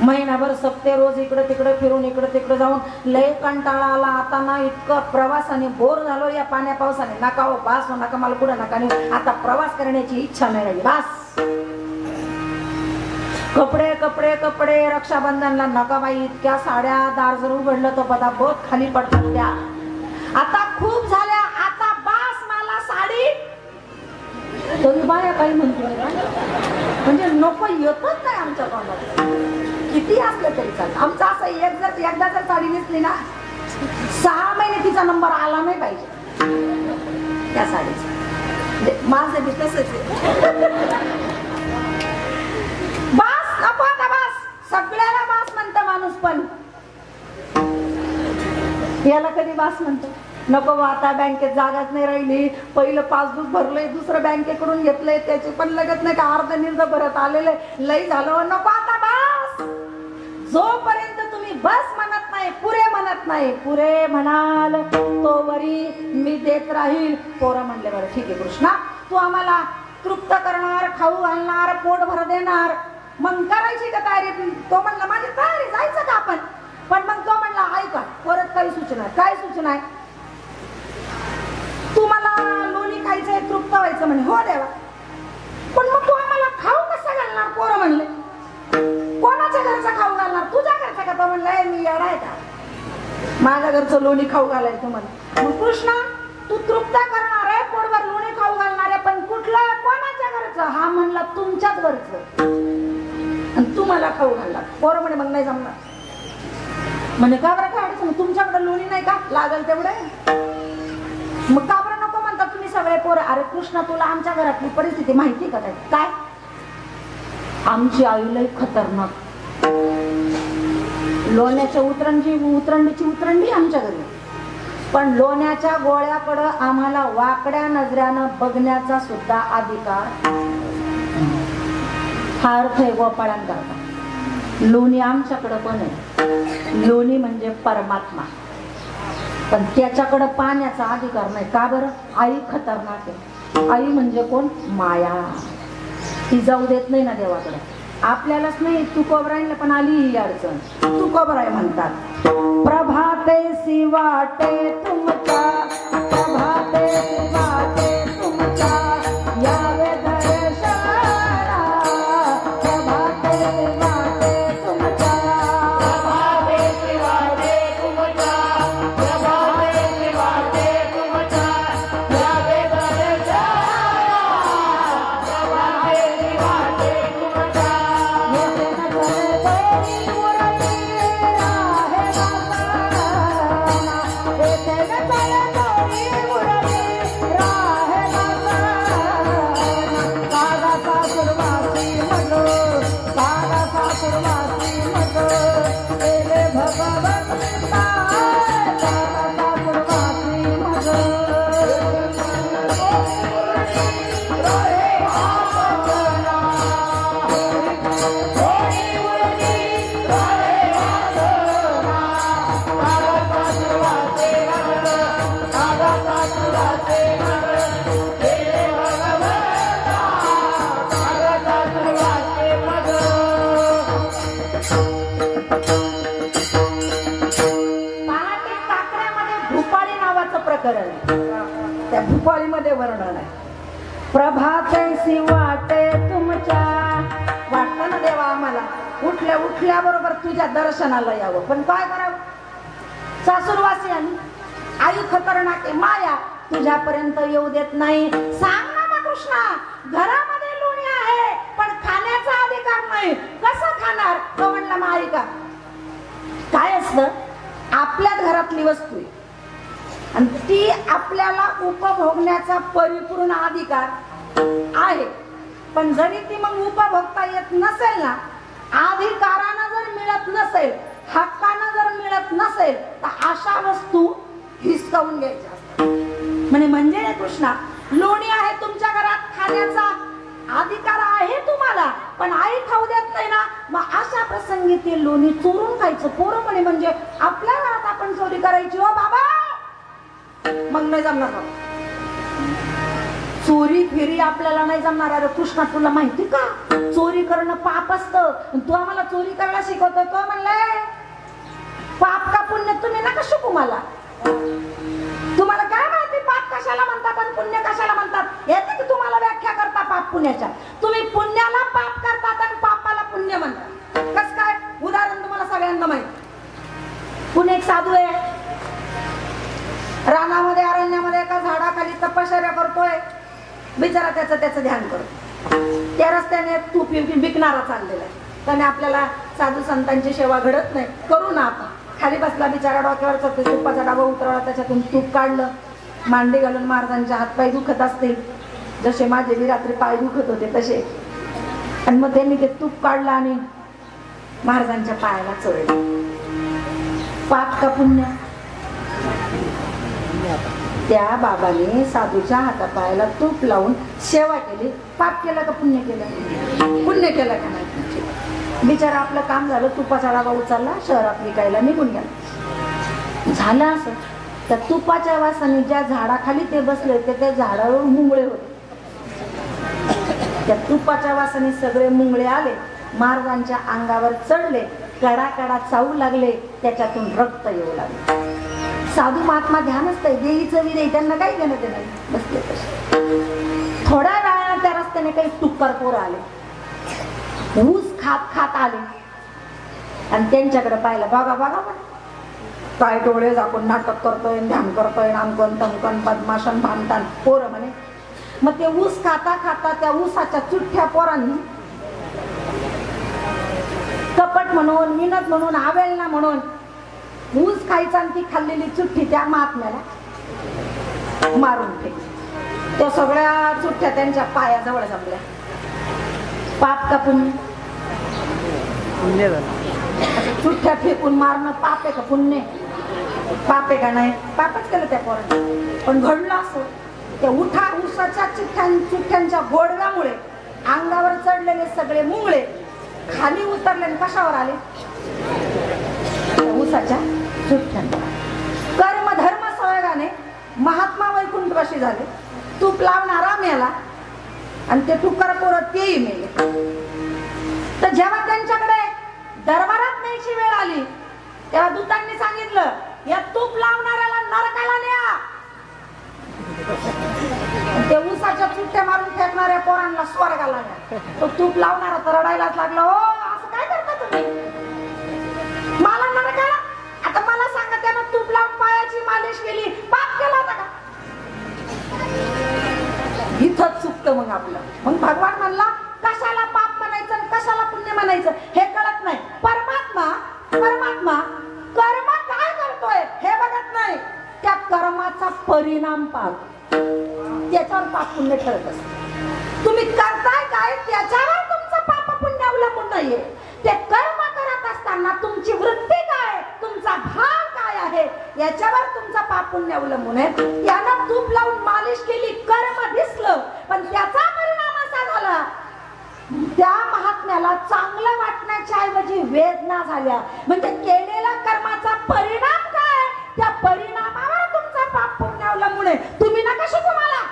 महिनाभर सप्ते रोज इकडे तिकडे फिरून इकडे तिकडे जाऊन लय कंटाळा आला, आता ना इतकं प्रवासाने बोर झालो या पाण्या पावसाने, नका हो बास हो नका, मला पुढे नका नेऊ, आता प्रवास करण्याची इच्छा नाही राहिली बास. कपडे कपडे कपडे, रक्षाबंधनला नका बाई इतक्या साड्या, दार जर उघडलं तर बदा बहुत खाली पडतात त्या, आता खूप झाल्या, आता बास मला साडी. तरी बाया काही म्हणते म्हणजे नको येतच नाही आमच्या तोंडात, किती असलं तरी चालतं. आमचं असं एकदा जर साडी नेसली ना 6 महिने तिचा नंबर आला नाही पाहिजे त्या साडीचा. माझं बी तसंच आहे. बास नको आता बास, सगळ्याला बास म्हणतं माणूस, पण याला कधी बास म्हणतो? नको आता बँकेत जागाच नाही राहिली, पहिलं पासबुक भरलंय, दुसरं बँकेकडून घेतलंय, त्याचे पण लगत नाही का अर्ध निर्ध भरत आलेलं लई झालं, नको आता बास. जोपर्यंत तुम्ही बस म्हणत नाही, पुरे म्हणत नाही, पुरे म्हणाल तोवरी मी देत राहील. पोरं म्हणले बरं ठीक आहे कृष्णा, तू आम्हाला तृप्त करणार, खाऊ घालणार, पोट भर देणार, मग करायची का तयारी? तो म्हणला माझी तयारी, जायचं का आपण? पण मग तो म्हणला ऐका परत काही सूचना. काय सूचना आहे? तू मला लोणी खायचंय, तृप्त व्हायचं म्हणे. हो देवा, पण मग तू आम्हाला खाऊ कसं घालणार? पोरं म्हणले कोणाच्या घरचं खाऊ घालणार? तुझ्या घरचं का? तो म्हणलाय मी येडा आहे का, माझ्या घरचं लोणी खाऊ घालायचं म्हणे. मग कृष्णा तू तृप्त करणार आहे, पोटभर लोणी खाऊ घालणार आहे, पण कुठलं कोणाच्या घरचं? हा म्हणला तुमच्याच घरचं, आणि तू मला खाऊ घालणार. पोरं म्हणे मग नाही जमणार. म्हणे का बरं काय अडचण? तुमच्याकडे लोणी नाही का लागल तेवढे? मग का बरं नको म्हणता तुम्ही सगळे पोरं? अरे कृष्णा तुला आमच्या घरातली परिस्थिती माहिती का? काय आमची आई लई खतरनाक, लोण्याच्या उतरंडीची उतरंडी आमच्या घरी, पण लोण्याच्या गोळ्याकडं आम्हाला वाकड्या नजऱ्यानं बघण्याचा सुद्धा अधिकार. हा अर्थ आहे गोपाळांकरता. लोणी आमच्याकडं पण आहे, लोणी म्हणजे परमात्मा, पण त्याच्याकडं पाण्याचा अधिकार नाही. का बरं? आई खतरनाक आहे. आई म्हणजे कोण? माया. ती जाऊ देत नाही ना देवाकडे. आपल्यालाच नाही, तुकोबरायला पण आली ही अडचण. तुकोबराय म्हणतात प्रभाते वाटे तुमचा, प्रभाते वाटे तुमचा, यावे दर्शना, प्रभाते वाटे तुमचा, प्रभाते वाटे तुमचा, प्रभाते वाटे तुमचा, यावे दर्शना, प्रभाते वाटे तुमचा. त्या भूपाळीमध्ये वर्णन आहे. प्रभाते वाटे तुमच्या, वाटतं ना देवा आम्हाला उठल्या उठल्या बरोबर तुझ्या दर्शनाला यावं, पण काय करावं? सासूरवासी आणि आई खतरनाक आहे, माया तुझ्यापर्यंत येऊ देत नाही. सांग ना मग कृष्णा, घरामध्ये लोणी आहे पण खाण्याचा अधिकार नाही, कसं खाणार? तो म्हणला वस्तू आहे आणि ती आपल्याला उपभोगण्याचा परिपूर्ण अधिकार आहे. पण जरी ती मग उपभोगता येत नसेल ना, अधिकारानं जर मिळत नसेल, हक्कानं जर मिळत नसेल, तर अशा वस्तू हिसकावून घ्यायच्या असतात. म्हणजे कृष्णा, लोणी आहे तुमच्या घरात, खाण्याचा अधिकार आहे तुम्हाला, पण आई खाऊ देत नाही ना, मग अशा प्रसंगी ते लोणी चोरून खायचं. पोरं म्हणजे आपल्या घरात आपण चोरी करायची, हो बाबा, मग नाही जमणार. चोरी फेरी आपल्याला नाही जमणार. अरे कृष्णा, तुला माहिती का चोरी करणं पाप असतं, तू आम्हाला चोरी करायला शिकवतो. तो म्हणले पाप का पुण्य तुम्ही नका शिकू मला. तुम्हाला काय माहिती पाप कशाला म्हणतात आणि पुण्य कशाला म्हणतात? येते की तुम्हाला व्याख्या करता पाप पुण्याच्या. तुम्ही पुण्याला पाप करतात आणि पापाला पुण्य म्हणतात. कस काय? उदाहरण तुम्हाला सगळ्यांना माहिती. पुणे एक साधू आहे, रानामध्ये अरण्यामध्ये एका झाडाखाली तपश्चर्या करतोय. बिचारा त्याचं ध्यान करतो. त्या रस्त्याने तूप विकणारा चाललेला आहे. त्याने आपल्याला साधू संतांची सेवा घडत नाही, करू ना आपण. खाली बसला बिचारा, डोक्यावरचा तुपाचा डबा उतरवला, त्याच्यातून तूप काढलं, मांडी घालून महाराजांचे हातपाय दुखत असतील, जसे माझे बी रात्री पाय दुखत होते तसे. आणि मग त्यांनी ते तूप काढलं आणि महाराजांच्या पायाला चोळलं. पाप का पुण्य? त्या बाबाने साधूच्या हातापायाला तूप लावून सेवा केली. पाप केलं का पुण्य केलं? पुण्य केलं का नाही? बिचारा आपलं काम झालं, तुपाचा डबा उचलला, शहरात विकायला निघून गेला. झालं असं, त्या तुपाच्या वासाने ज्या झाडाखाली ते बसले होते त्या झाडावर मुंगळे होते. त्या तुपाच्या वासाने सगळे मुंगळे आले, महाराजांच्या अंगावर चढले, कडा कडा चावू लागले, त्याच्यातून रक्त येऊ लागले. साधू महात्मा ध्यानच आहे, देईचं विदे, त्यांना काही घेणं ते नाही, बसले तसे. थोड्या वेळाने त्या रस्त्याने काही टुक्कर पोरं आले, ऊस खात खात आले आणि त्यांच्याकडे पाहिलं. बघा बघा काय डोळे झाकून नाटक करतोय, ध्यान करतोय, नामकन तमकन पद्मासन भामतान पोरं म्हणे. मग ते ऊस खाता खाता त्या ऊसाच्या चुठ्ठ्या पोरांनी कपट म्हणून, मिनत म्हणून, आवेलना म्हणून ऊस खायचा आणि ती खाल्लेली चुठ्ठी त्या महात्म्याला मारून फेकली. त्या सगळ्या चुठ्ठ्या त्यांच्या पायाजवळ जमल्या. पाप का पुण्य? चुठ्ठ्या फेकून मारणं पाप आहे का पुण्य? पाप आहे का नाही? पापच केलं त्या पोरांनी. पण घडलं असं, त्या ऊसाच्या चुठ्ठ्यांच्या गोडव्यामुळे अंगावर चढलेले सगळे मुंगळे खाली उतरले आणि कशावर आले? ऊसाच्या चुठ्ठ्यांवर. कर्म धर्म सहयोगाने महात्मा वैकुंठवासी झाले, तूप लावणारा मेला आणि ते टुकर पोरं तेही मेले. तर जेव्हा त्यांच्याकडे दरबारात न्यायची वेळ आली तेव्हा दूतांनी सांगितलं, या तूप लावणाऱ्याला नरकाला न्या. ते ऊसाच्या चुठ्ठ्या मारून फेकणाऱ्या पोरांना स्वर्गाला न्या. तो तूप लावणारा तर रडायलाच लागला, हो असं काय करता तुम्ही, मला नरकाला? आता मला सांगा, त्यानं तूप लावून पायाची मालिश केली, पाप केला होता का? इथंच चुकतं मग आपलं. मग भगवान म्हणला, कशाला पाप म्हणायचं आणि कशाला पुण्य म्हणायचं हे कळत नाही. परमात्मा कर्म काय करतोय हे बघत नाही, त्या कर्माचा परिणाम पाहतो, त्याच्यावर पाप पुण्य ठरत असत. तुम्ही करताय काय त्याच्यावर तुमचं पाप पुण्य अवलंबून नाहीये. ते कर्म करत असताना तुमची वृत्ती काय, तुमचा भाव काय आहे, याच्यावर तुमचा पाप पुण्य अवलंबून आहे. यानं तूप लावून मालिश केली, कर्म दिसलं, पण त्याचा परिणाम असा झाला, त्या महात्म्याला चांगलं वाटण्याच्या ऐवजी वेदना झाल्या. म्हणजे केलेल्या कर्माचा परिणाम काय, त्या परिणामावर तुमचा पाप पुण्य अवलंबून आहे. तुम्ही नका शिकू मला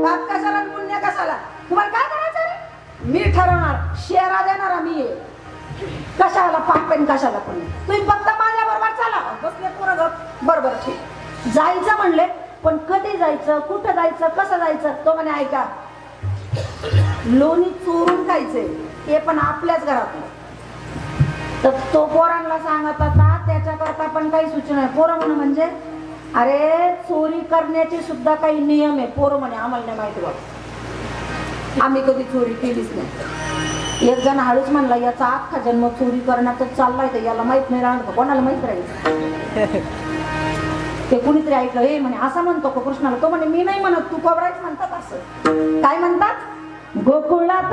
पाप कशाला पुण्य कशाला. तुम्हाला काय करायचं रे? मी ठरवणार, शेरा देणारा मी आहे. कशाला पाप आणि कशाला पुण्य, तुम्ही फक्त माझ्या बरोबर चला. बसले पोरं बरोबर ठीक. जायचं म्हणले, पण कधी जायचं, कुठं जायचं, कसं जायचं? तो म्हणे, ऐका, लोणी चोरून खायचे ते पण आपल्याच घरात. तर तो पोरांना सांगत होता, त्याच्याकरता पण काही सूचना आहे. पोरं म्हणून म्हणजे, अरे चोरी करण्याचे सुद्धा काही नियम आहे. पोरं म्हणे, आम्हाला नाही माहिती बाबा, आम्ही कधी चोरी केलीच नाही. एक जण हळूच म्हणला, याचा अख्खा जन्म चोरी करण्यातच चाललाय, तर याला माहित नाही राहणार, कोणाला माहित राहील. ते कुणीतरी ऐकलं, हे म्हणे असं म्हणतो का कृष्णाला? तो म्हणे मी नाही म्हणत, तू कोबराच म्हणतात. असं काय म्हणतात? गोकुळात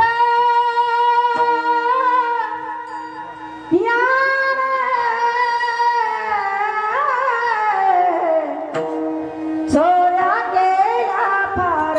चोऱ्या केल्या फार,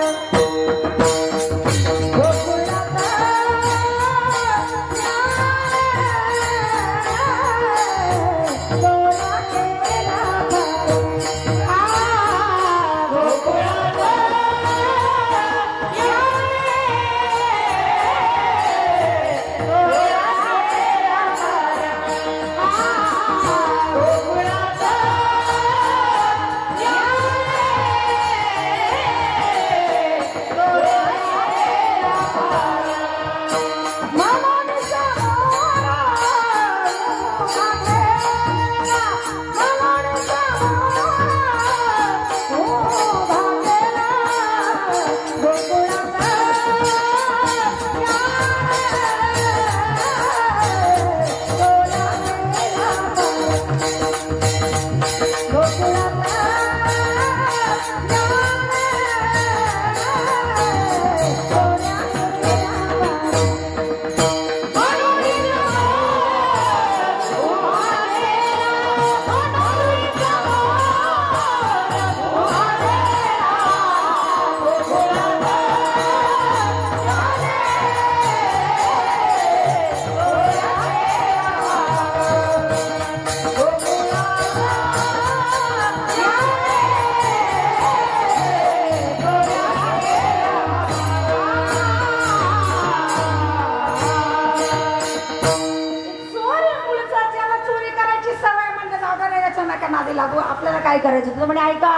आपल्याला काय करायचं तुझं म्हणे ऐका,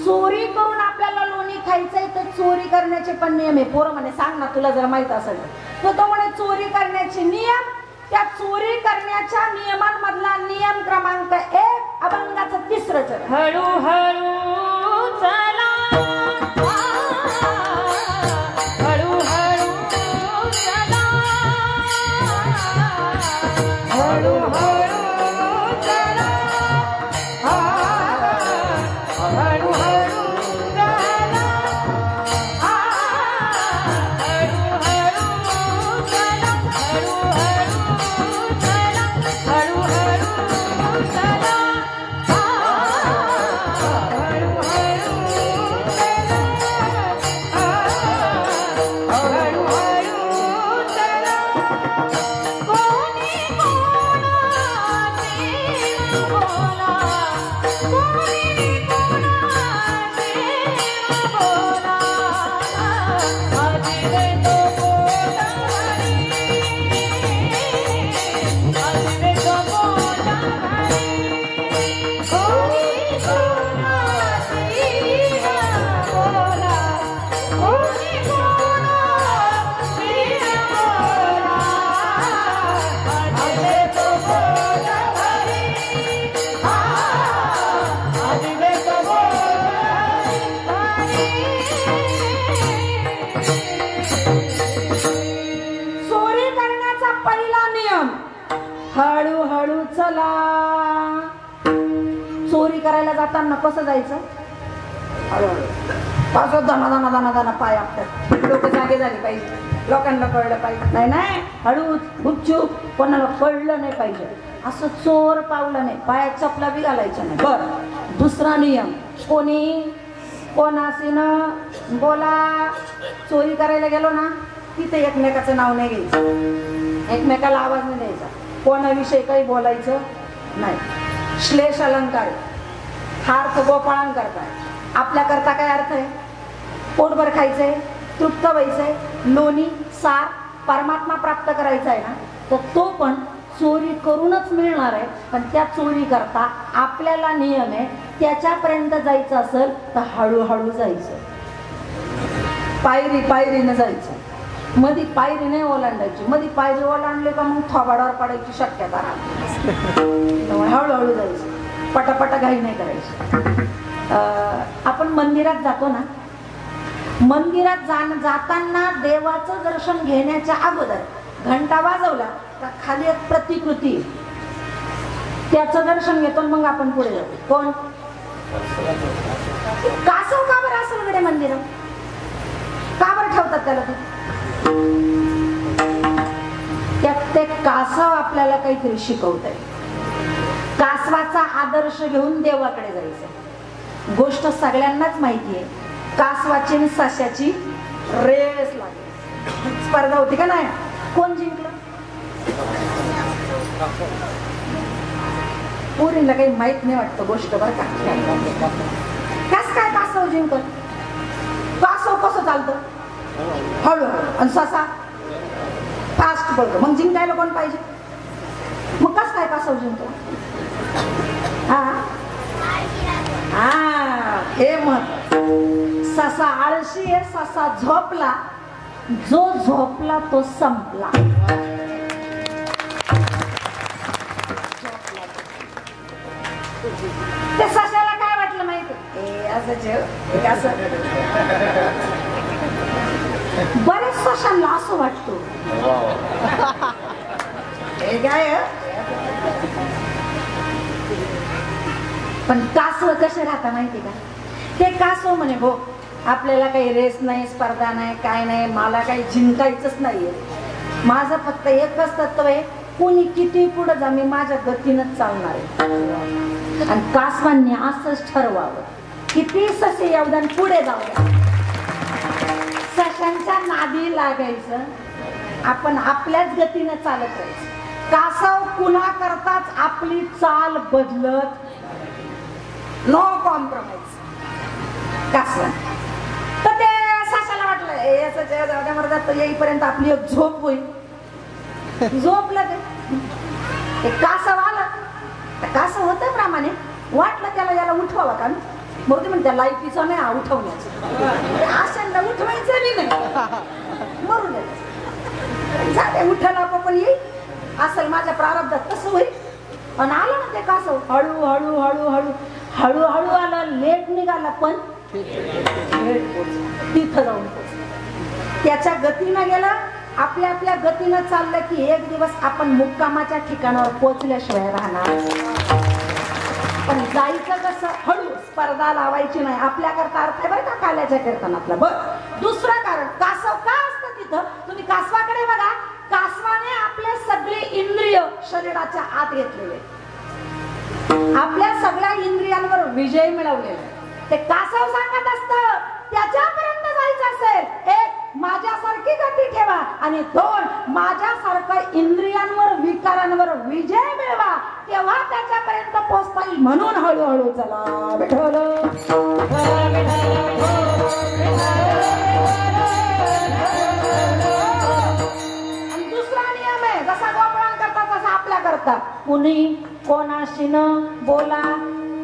चोरी करून आपल्याला लोणी खायचंय तर चोरी करण्याचे पण नियम आहे. पोरं म्हणे सांग ना तुला जर माहित असेल तर. तो म्हणे चोरी करण्याचे नियम, त्या चोरी करण्याच्या नियमांमधला नियम क्रमांक 1 अभंगाचं 3रं चरण.
हळूहळू चला, हळूहळू चला, हळूहळू
हळूहळू चला. चोरी करायला जाताना कसं जायचं? हळूहळू. दाना दाना दाना दाना पाय आपल्यात, लोक जागे झाले पाहिजे, लोकांना कळलं पाहिजे. नाही नाही, हळूच गुपचूप, कोणाला कळलं नाही पाहिजे. असं चोर पावलं नाही, पायात चपला बी घालायचं नाही. बर, दुसरा नियम, कोणाशी न बोला. चोरी करायला गेलो ना तिथे एकमेकाचं नाव नाही घ्यायचं, एकमेकाला आवाज नाही द्यायचा, कोणाविषयी काही बोलायचं नाही. श्लेष अलंकार हा अर्थ गोपाळन करताय. आपल्या करता काय अर्थ आहे? पोटभर खायचंय, तृप्त व्हायचंय, लोणी सार परमात्मा प्राप्त करायचा आहे ना, तर तो पण चोरी करूनच मिळणार आहे. पण त्या चोरी करता आपल्याला नियम आहे, त्याच्यापर्यंत जायचं असेल तर हळूहळू जायचं, पायरी पायरीनं जायचं. मधी पायरी नाही ओलांडायची, मधी पायरी ओलांडले का मग थोबाडावर पडायची शक्यता राहते. हळूहळू जायचं, पटापटा घाई नाही करायची. आपण मंदिरात जातो ना, मंदिरात जाताना देवाचं दर्शन घेण्याच्या अगोदर घंटा वाजवला का खाली एक प्रतिकृती, त्याचं दर्शन घेतो मग आपण पुढे जातो. कोण? कासव का बरं असेल गड्या मंदिर? का बरं ठेवतात त्याला ते? त्यात ते कासव आपल्याला काहीतरी शिकवत आहे. कासवाचा आदर्श घेऊन देवाकडे जायचं. गोष्ट सगळ्यांनाच माहिती आहे, कासवाची आणि सश्याची रेस लागली. स्पर्धा होती का नाही? कोण जिंकलं? पोरीला काही माहित नाही वाटतं गोष्ट बरं का. कस काय कासव जिंकत? कासव कसं चालतं? हळूहळू. आणि ससा फास्ट बोलतो. मग जिंकायला कोण पाहिजे? मग कस काय कासव जिंकतो? हा हा, हे मत. ससा आळशी आहे, ससा झोपला, जो झोपला तो संपला. ते सशाला काय वाटलं माहिती? असं बरेच सशांना असं वाटतो. हे काय? पण कासव कसे राहता माहिती का? ते कासव म्हणे हो आपल्याला काही रेस नाही, स्पर्धा नाही, काय नाही, मला काही जिंकायचंच नाहीये. माझं फक्त एकच तत्व आहे, कोणी किती पुढे जा, मी माझ्या गतीनच चालणार आहे. आणि कासवांनी असंच ठरवावं, किती ससे येऊन पुढे जाऊया. सशांच्या नादी लागायचं, आपण आपल्याच गतीनं चालत राहायचं. कासव कुणा करताच आपली चाल बदलत, नो कॉम्प्रोमाइज. कासव तर ते सशाला वाटलं येईपर्यंत आपली एक झोप होईल. झोपलं ते कासव आलं. कासव होतं प्रमाणे वाटलं त्याला याला उठवावं का? बहुते म्हणते लायकीचं नाही उठवण्याचं, आशांना उठवायचं नाही, मरून द्यायचं. उठायला पण येईल असेल माझ्या प्रारब्धात तसं होईल. आणि आलं ना ते कासव, हळू हळू हळू हळू हळूहळू आला. लेट निघाला पण तिथं जाऊन त्याच्या गतीनं गेला. आपल्या आपल्या गतीनं चाललं की एक दिवस आपण मुक्कामाच्या ठिकाणावर पोहोचल्याशिवाय राहणार. पण जायचं कसं? हळू. स्पर्धा लावायची नाही. आपल्या करता अर्थ आहे बरं का काल्याच्या कीर्तनातला. बरं, दुसरं कारण कासव का असतं तिथं? तुम्ही कासवाकडे बघा. कासवाने आपले सगळे इंद्रिय शरीराच्या आत घेतलेले, आपल्या सगळ्या इंद्रियांवर विजय मिळवलेला. ते कासव सांगत असतं त्याच्यापर्यंत जायचं असेल, एक माझ्यासारखी गती ठेवा, आणि दोन माझ्यासारखं इंद्रियांवर विकारांवर विजय मिळवा, तेव्हा त्याच्यापर्यंत पोहोचता येईल. म्हणून हळूहळू चला विठ्ठल. आणि दुसरा नियम आहे, जसा गोपाळन करतात तसा आपल्या करता. कुणी कोणाशी न बोला,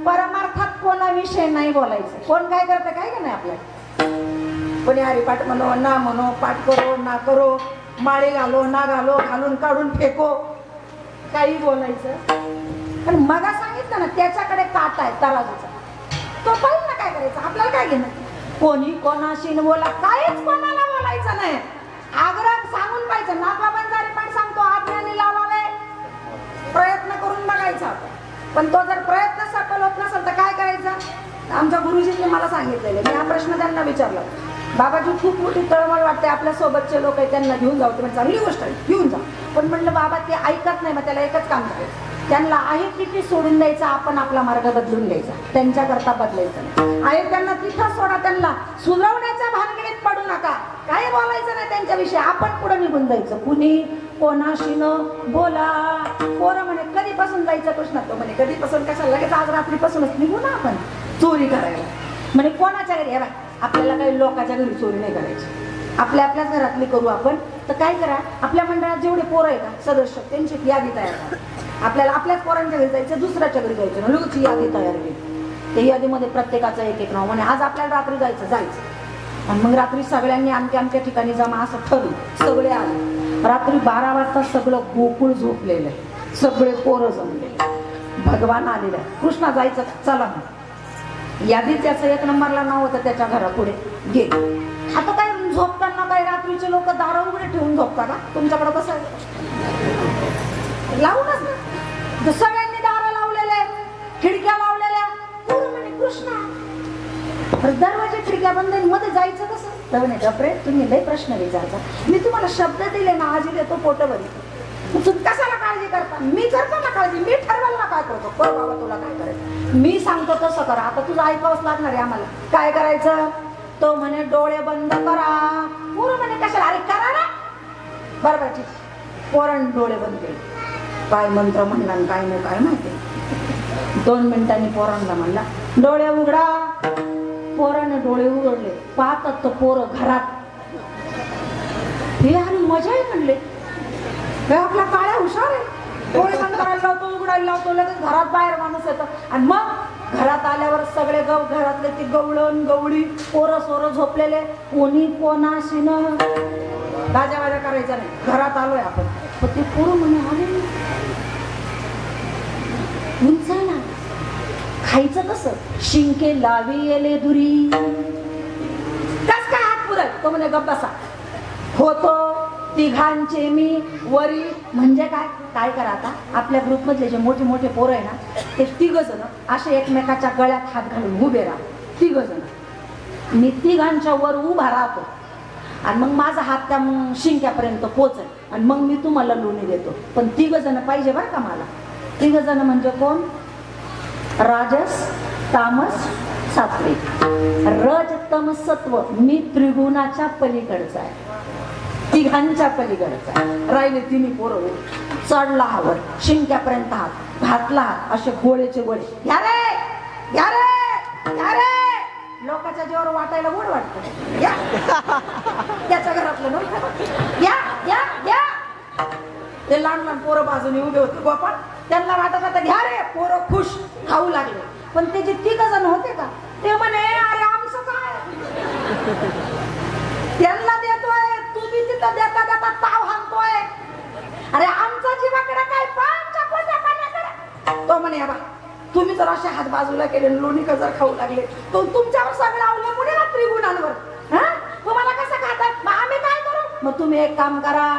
परमार्थात कोणाविषयी नाही बोलायचं. कोण काय करतं काय का नाही आपल्या? कोणी हरिपाठ म्हणो ना म्हणो, पाठ करो ना करो, माळे घालो ना घालो, घालून काढून फेको, काही बोलायचं. पण मगा सांगितलं ना त्याच्याकडे काटा आहे तराजूचा, तो पाहिजे ना काय करायचं. आपल्याला काय घेणं? कोणी कोणाशी न बोला, काहीच कोणाला बोलायचं नाही. आग्रह सांगून पाहिजे. नागबाबांचा हरिपाठ सांगतो आज्ञाने लावावे, प्रयत्न करून बघायचा. पण तो जर प्रयत्न सफल होत नसेल तर काय करायचं? आमच्या गुरुजींनी मला सांगितलेलं, मी हा प्रश्न त्यांना विचारला. बाबाजी खूप मोठी तळमळ वाटते, आपल्या सोबतचे लोक आहेत त्यांना घेऊन जाऊ. म्हणजे चांगली गोष्ट आहे, घेऊन जा. पण म्हणलं बाबा ते ऐकत नाही, मग त्याला एकच काम करायचं, त्यांना आहे किती सोडून द्यायचं, आपण आपला मार्ग बदलून घ्यायचा, त्यांच्याकरता बदलायचं नाही. आहे त्यांना तिथं सोडा, त्यांना सुधरवण्याच्या भानगडीत पडू नका, काही बोलायचं नाही त्यांच्याविषयी, आपण पुढे निघून जायचं. कुणी कोणाशी न बोला. पोरं म्हणे कधीपासून जायचं कृष्णा? तो म्हणे कधीपासून कशाला, लगेच आज रात्रीपासूनच निघू ना आपण चोरी करायला. म्हणे कोणाच्या घरी? आपल्याला काही लोकांच्या घरी चोरी नाही करायची, आपल्या आपल्याच घरातली करू आपण. तर काय करा, आपल्या मंडळात जेवढे पोरं आहे का सदस्य, त्यांची यादी तयार करा. आपल्याला आपल्याच पोरांच्या घरी जायचं, दुसऱ्याच्या घरी जायचं ना, लोकची यादी तयार केली. त्या यादीमध्ये प्रत्येकाचं एक एक नाव. म्हणे आज आपल्याला रात्री जायचं. आणि मग रात्री सगळ्यांनी आमच्या ठिकाणी जमा असं ठरवून सगळे आले. रात्री 12 वाजता सगळं गोकुळ झोपलेलं आहे, सगळे पोरं जमलेले, भगवान आलेले. कृष्णा जायचं, चला. यादीत त्याचं 1 नंबरला नाव होतं, त्याच्या घरापुढे गेले. आता काय झोपताना काय रात्रीचे लोक दार उघडे ठेवून झोपता का? तुमच्याकडे कसं लावूनच ना, सगळ्यांनी दार लावलेले, खिडक्या लावलेल्या. पोरं म्हणे कृष्ण दरवाजे खिडक्या बंद मध्ये जायचं कसं? तर म्हणे गप्रे, तुम्ही लय प्रश्न विचारता. मी तुम्हाला शब्द दिले ना, आजी देतो पोटभरी. तुम्ही कशाला काळजी करता? मी करतो ना काळजी, मी ठरवायला ना काय करतो. बरं बाबा, तुला काय करायचं मी सांगतो तसं करा. आता तुझं ऐकावंच लागणार आहे आम्हाला. काय करायचं? तो म्हणे डोळे बंद करा. पोरं म्हणे कशाला? अरे करा ना. बरोबर ठीक. पोरण डोळे बंद केले. काय मंत्र म्हणला काय नाही काय माहिती. 2 मिनिटांनी पोरांना म्हणला डोळे उघडा. पोराने डोळे उघडले. पाहतात तर पोरं घरात. हे अरे मजा आहे म्हणले. हे आपला काळ्या हुशार आहे. डोळे बंद करायला लावतो, उघडायला लावतो, लगेच घरात बाहेर माणूस येतो. आणि मग घरात आल्यावर सगळे घरातले ती गवळण गवळी पोरं सोरं झोपलेले. कोणी कोणाशी न गाजावाजा करायचा नाही. घरात आलोय आपण. पण ते पोरं म्हणे अरे उंच आहे ना. खायचं कसं? शिंके लावी येले दुरी. कस काय हात पुरल? तो म्हणे गप्प बसा. होतो तिघांचे मी वरी. म्हणजे काय? काय करा आता आपल्या ग्रुप मधले जे मोठे मोठे पोरं आहे ना, ते 3 जण असे एकमेकाच्या गळ्यात हात घालून उभे राहा. 3 जण. मी 3घांच्या वर उभा राहतो आणि मग माझा हात त्या शिंक्यापर्यंत पोचेल आणि मग मी तुम्हाला लोणी देतो. पण 3 जण पाहिजे बरं का मला. 3 जण म्हणजे कोण? राजस, तामस, सात्विक. रज तम सत्व मी त्रिगुणाच्या पलीकडचा आहे. 3घांच्या पलीकडचा आहे. राहिले 3 पोरं. चढला हावर शिंक्यापर्यंत हात घातला. असे गोळेचे गोळे. घ्या रे घ्या रे घ्या रे. लोकांच्या जीवावर वाटायला गोड वाटतं. या त्याच्या घरातलं नव्हतं. या या या. ते लहान लहान पोरं बाजूने उभे होते. गोपाळ त्यांना वाटत आता घ्या रे. पोरं खुश खाऊ लागले. पण ते जे 3 जण होते का, ते म्हणे अरे आमचं काय? त्यांना देतोय, तुम्ही तिथं देता देता ताव हाणतोय. अरे आमचा जीवाकडे काय? पांच्या पोट्या पाण्याकडे. तो म्हणे बा तुम्ही जर असे हात बाजूला केले, लोणी जर खाऊ लागले, तो तुमच्यावर सगळं अवलंबून आहे ना त्रिगुणांवर. तुम्हाला कसं खातात? मग आम्ही काय करू? मग तुम्ही एक काम करा.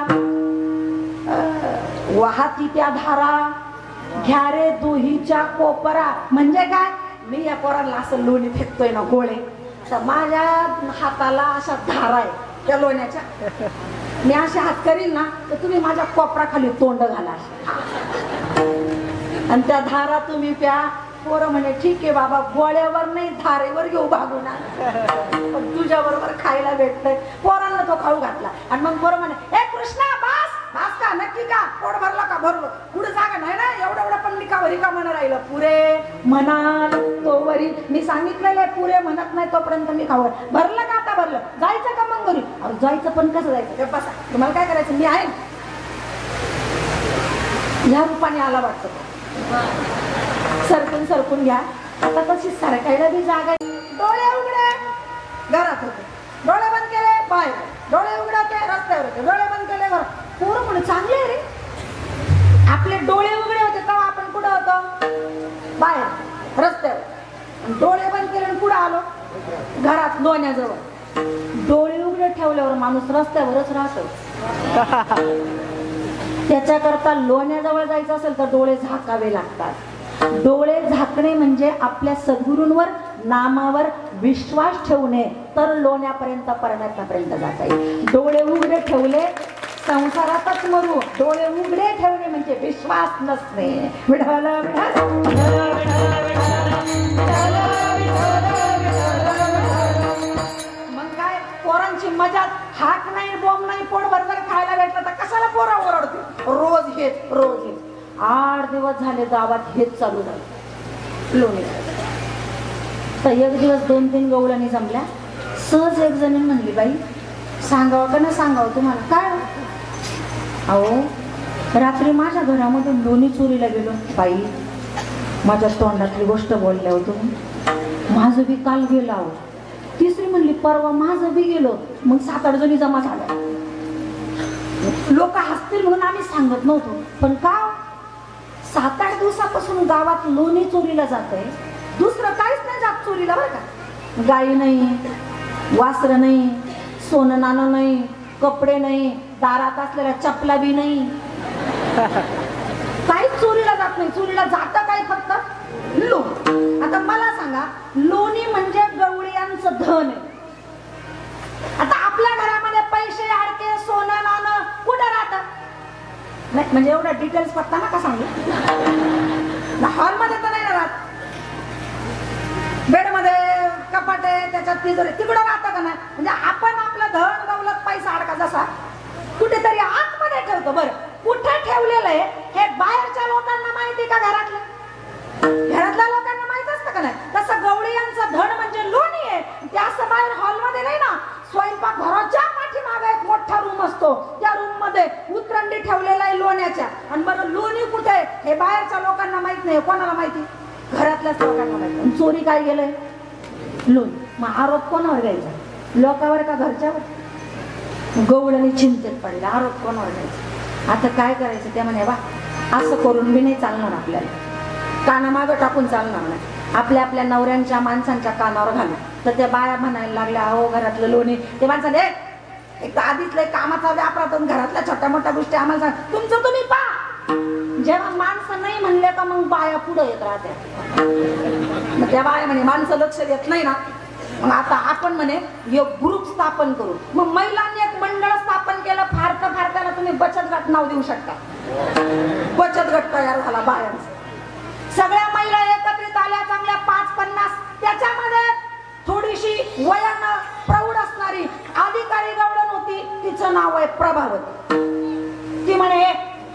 वाहती त्या धारा घ्या रे दोहीच्या कोपरा. म्हणजे काय? मी या पोराला असं लोणी फेकतोय ना गोळे, तर माझ्या हाताला अशा धारा आहे त्या लोण्याच्या. मी असे हात करील ना तर तुम्ही माझ्या कोपराखाली तोंड घाला आणि त्या धारा तुम्ही प्या. पोरं म्हणे ठीक आहे बाबा, गोळ्यावर नाही धारेवर घेऊ भागून. पण तुझ्या बरोबर खायला भेटतंय. पोरांना तो खाऊ घातला आणि मग पोरं म्हणे ए कृष्णा बास बास का? नक्की का? पोट भरला का? भरलं. पुढे जागा नाही ना. एवढं पण रिका म्हणा राहिलं. पुरे म्हणाल तो वरी. मी सांगितलेलं पुरे म्हणत नाही तोपर्यंत मी खाऊ. भरलं का? आता भरलं. जायचं का मग घरी? जायचं पण कसं जायचं? बसा. तुम्हाला काय करायचं? मी आहे. ह्या रूपाने आला वाटतं. सरकून सरकून घ्या. आता तशी सरकायला बी जागा. डोळे उघडे घरात होते. डोळे बंद केले बाहेर. डोळे उघडते रस्त्यावर होते. डोळे बंद केले घरात. पोरं म्हणून चांगले रे. आपले डोळे उघडे होते तेव्हा आपण कुठं होतो? बाहेर रस्त्यावर. डोळे बंद केले आणि कुठं आलो? घरात लोण्याजवळ. डोळे उघडे ठेवल्यावर माणूस रस्त्यावरच राहतो. त्याच्याकरता लोण्याजवळ जायचं असेल तर डोळे झाकावे लागतात. डोळे झाकणे म्हणजे आपल्या सद्गुरूंवर नामावर विश्वास ठेवणे. तर लोण्यापर्यंत परमात्म्यापर्यंत जाता येईल. डोळे उघडे ठेवले संसारातच मरू. डोळे उघडे ठेवणे म्हणजे विश्वास नसणे. विठ्ठल मग काय पोरांची मजा. हाक नाही बॉम्ब नाही. पोट भरभर खायला भेटलं तर कशाला पोरा ओरडते? रोज हेच रोज हेच. 8 दिवस झाले गावात हेच चालू झालं लोणी. तर एक दिवस 2-3 गवळणी जमल्या. सहज एक जणी म्हणली बाई सांगावं का नाही सांगावं तुम्हाला? काय? अहो रात्री माझ्या घरामध्ये लोणी चोरीला गेलो. बाई माझ्या तोंडातली गोष्ट बोलल्या हो तुम्ही. माझं बी काल गेलं. अहो तिसरी म्हणली परवा माझं बी गेलो. मग 7-8 जणी जमा झाल्या. लोक हसतील म्हणून आम्ही सांगत नव्हतो. पण का 7-8 दिवसापासून गावात लोणी चोरीला जात आहे. दुसरं काहीच नाही जात चोरीला बरं का. गाई नाही, वासरं नाही, सोनं नाणं नाही, कपडे नाही, दारात असलेल्या चपला बी नाही. काहीच चोरीला जात नाही. चोरीला जात काय? फक्त लोणी. आता मला सांगा लोणी म्हणजे गवळ्यांचं लोणीचं धन आहे. आता आपल्या घरामध्ये पैसे अडके सोनं नाणं कुठं राहतं? नाही म्हणजे एवढा डिटेल्स पत्ता नका सांगू. हॉलमध्ये तर नाही राहत, बेडमध्ये कपाट आहे त्याच्यात तिजोरी तिकडं राहतं का नाही? म्हणजे आपण आपलं धन दौलत पैसा अडका जसा कुठेतरी आतमध्ये ठेवतो. बरं कुठे ठेवलेलं आहे हे बाहेरच्या लोकांना माहिती का घरातल्या? घरातल्या लोकांना माहित असतं का नाही? तसं गवळी यांचं धन म्हणजे लोणी आहे. ते असं बाहेर हॉलमध्ये नाही ना, स्वयंपाक घराच्या पाठीमागे एक मोठा रूम असतो, त्या रूम मध्ये उतरंडी ठेवलेला आहे लोण्याच्या. आणि बरं लोणी कुठे आहे हे बाहेरच्या लोकांना माहित नाही. कोणाला माहिती? घरातल्याच लोकांना माहिती. चोरी काय गेलंय? लोणी. मग आरोप कोणावर घ्यायचा? लोकांवर का घरच्यावर? गवळणी चिंतेत पडले, आरोप कोणावर घ्यायचा? आता काय करायचं? त्या म्हणे बा असं करून बी नाही चालणार, आपल्याला कानामागं टाकून चालणार नाही. आपल्या आपल्या नवऱ्यांच्या माणसांच्या कानावर घालू. तर त्या बाया म्हणायला लागल्या अहो घरातलं लोणी. ते माणसाने एक तर आधीच लय कामाचा व्यापारातून घरातल्या छोट्या मोठ्या गोष्टी आम्हाला सांग, तुमचं तुम्ही पा. जेव्हा माणसं नाही म्हणले का मग बाया पुढे येत राहत्या. मग त्या बाया म्हणे माणसं लक्ष देत नाही ना, मग आता आपण म्हणे एक ग्रुप स्थापन करू. मग महिलांनी एक मंडळ स्थापन केलं. फारता फारताना तुम्ही बचत गट नाव देऊ शकता. बचत गट तयार झाला बायांचा. सगळ्या महिला एकत्रित आल्या, चांगल्या 5-50. त्याच्यामध्ये थोडीशी वयानं प्रौढ असणारी अधिकारी गवळण होती, तिचं नाव आहे प्रभावती. ती म्हणे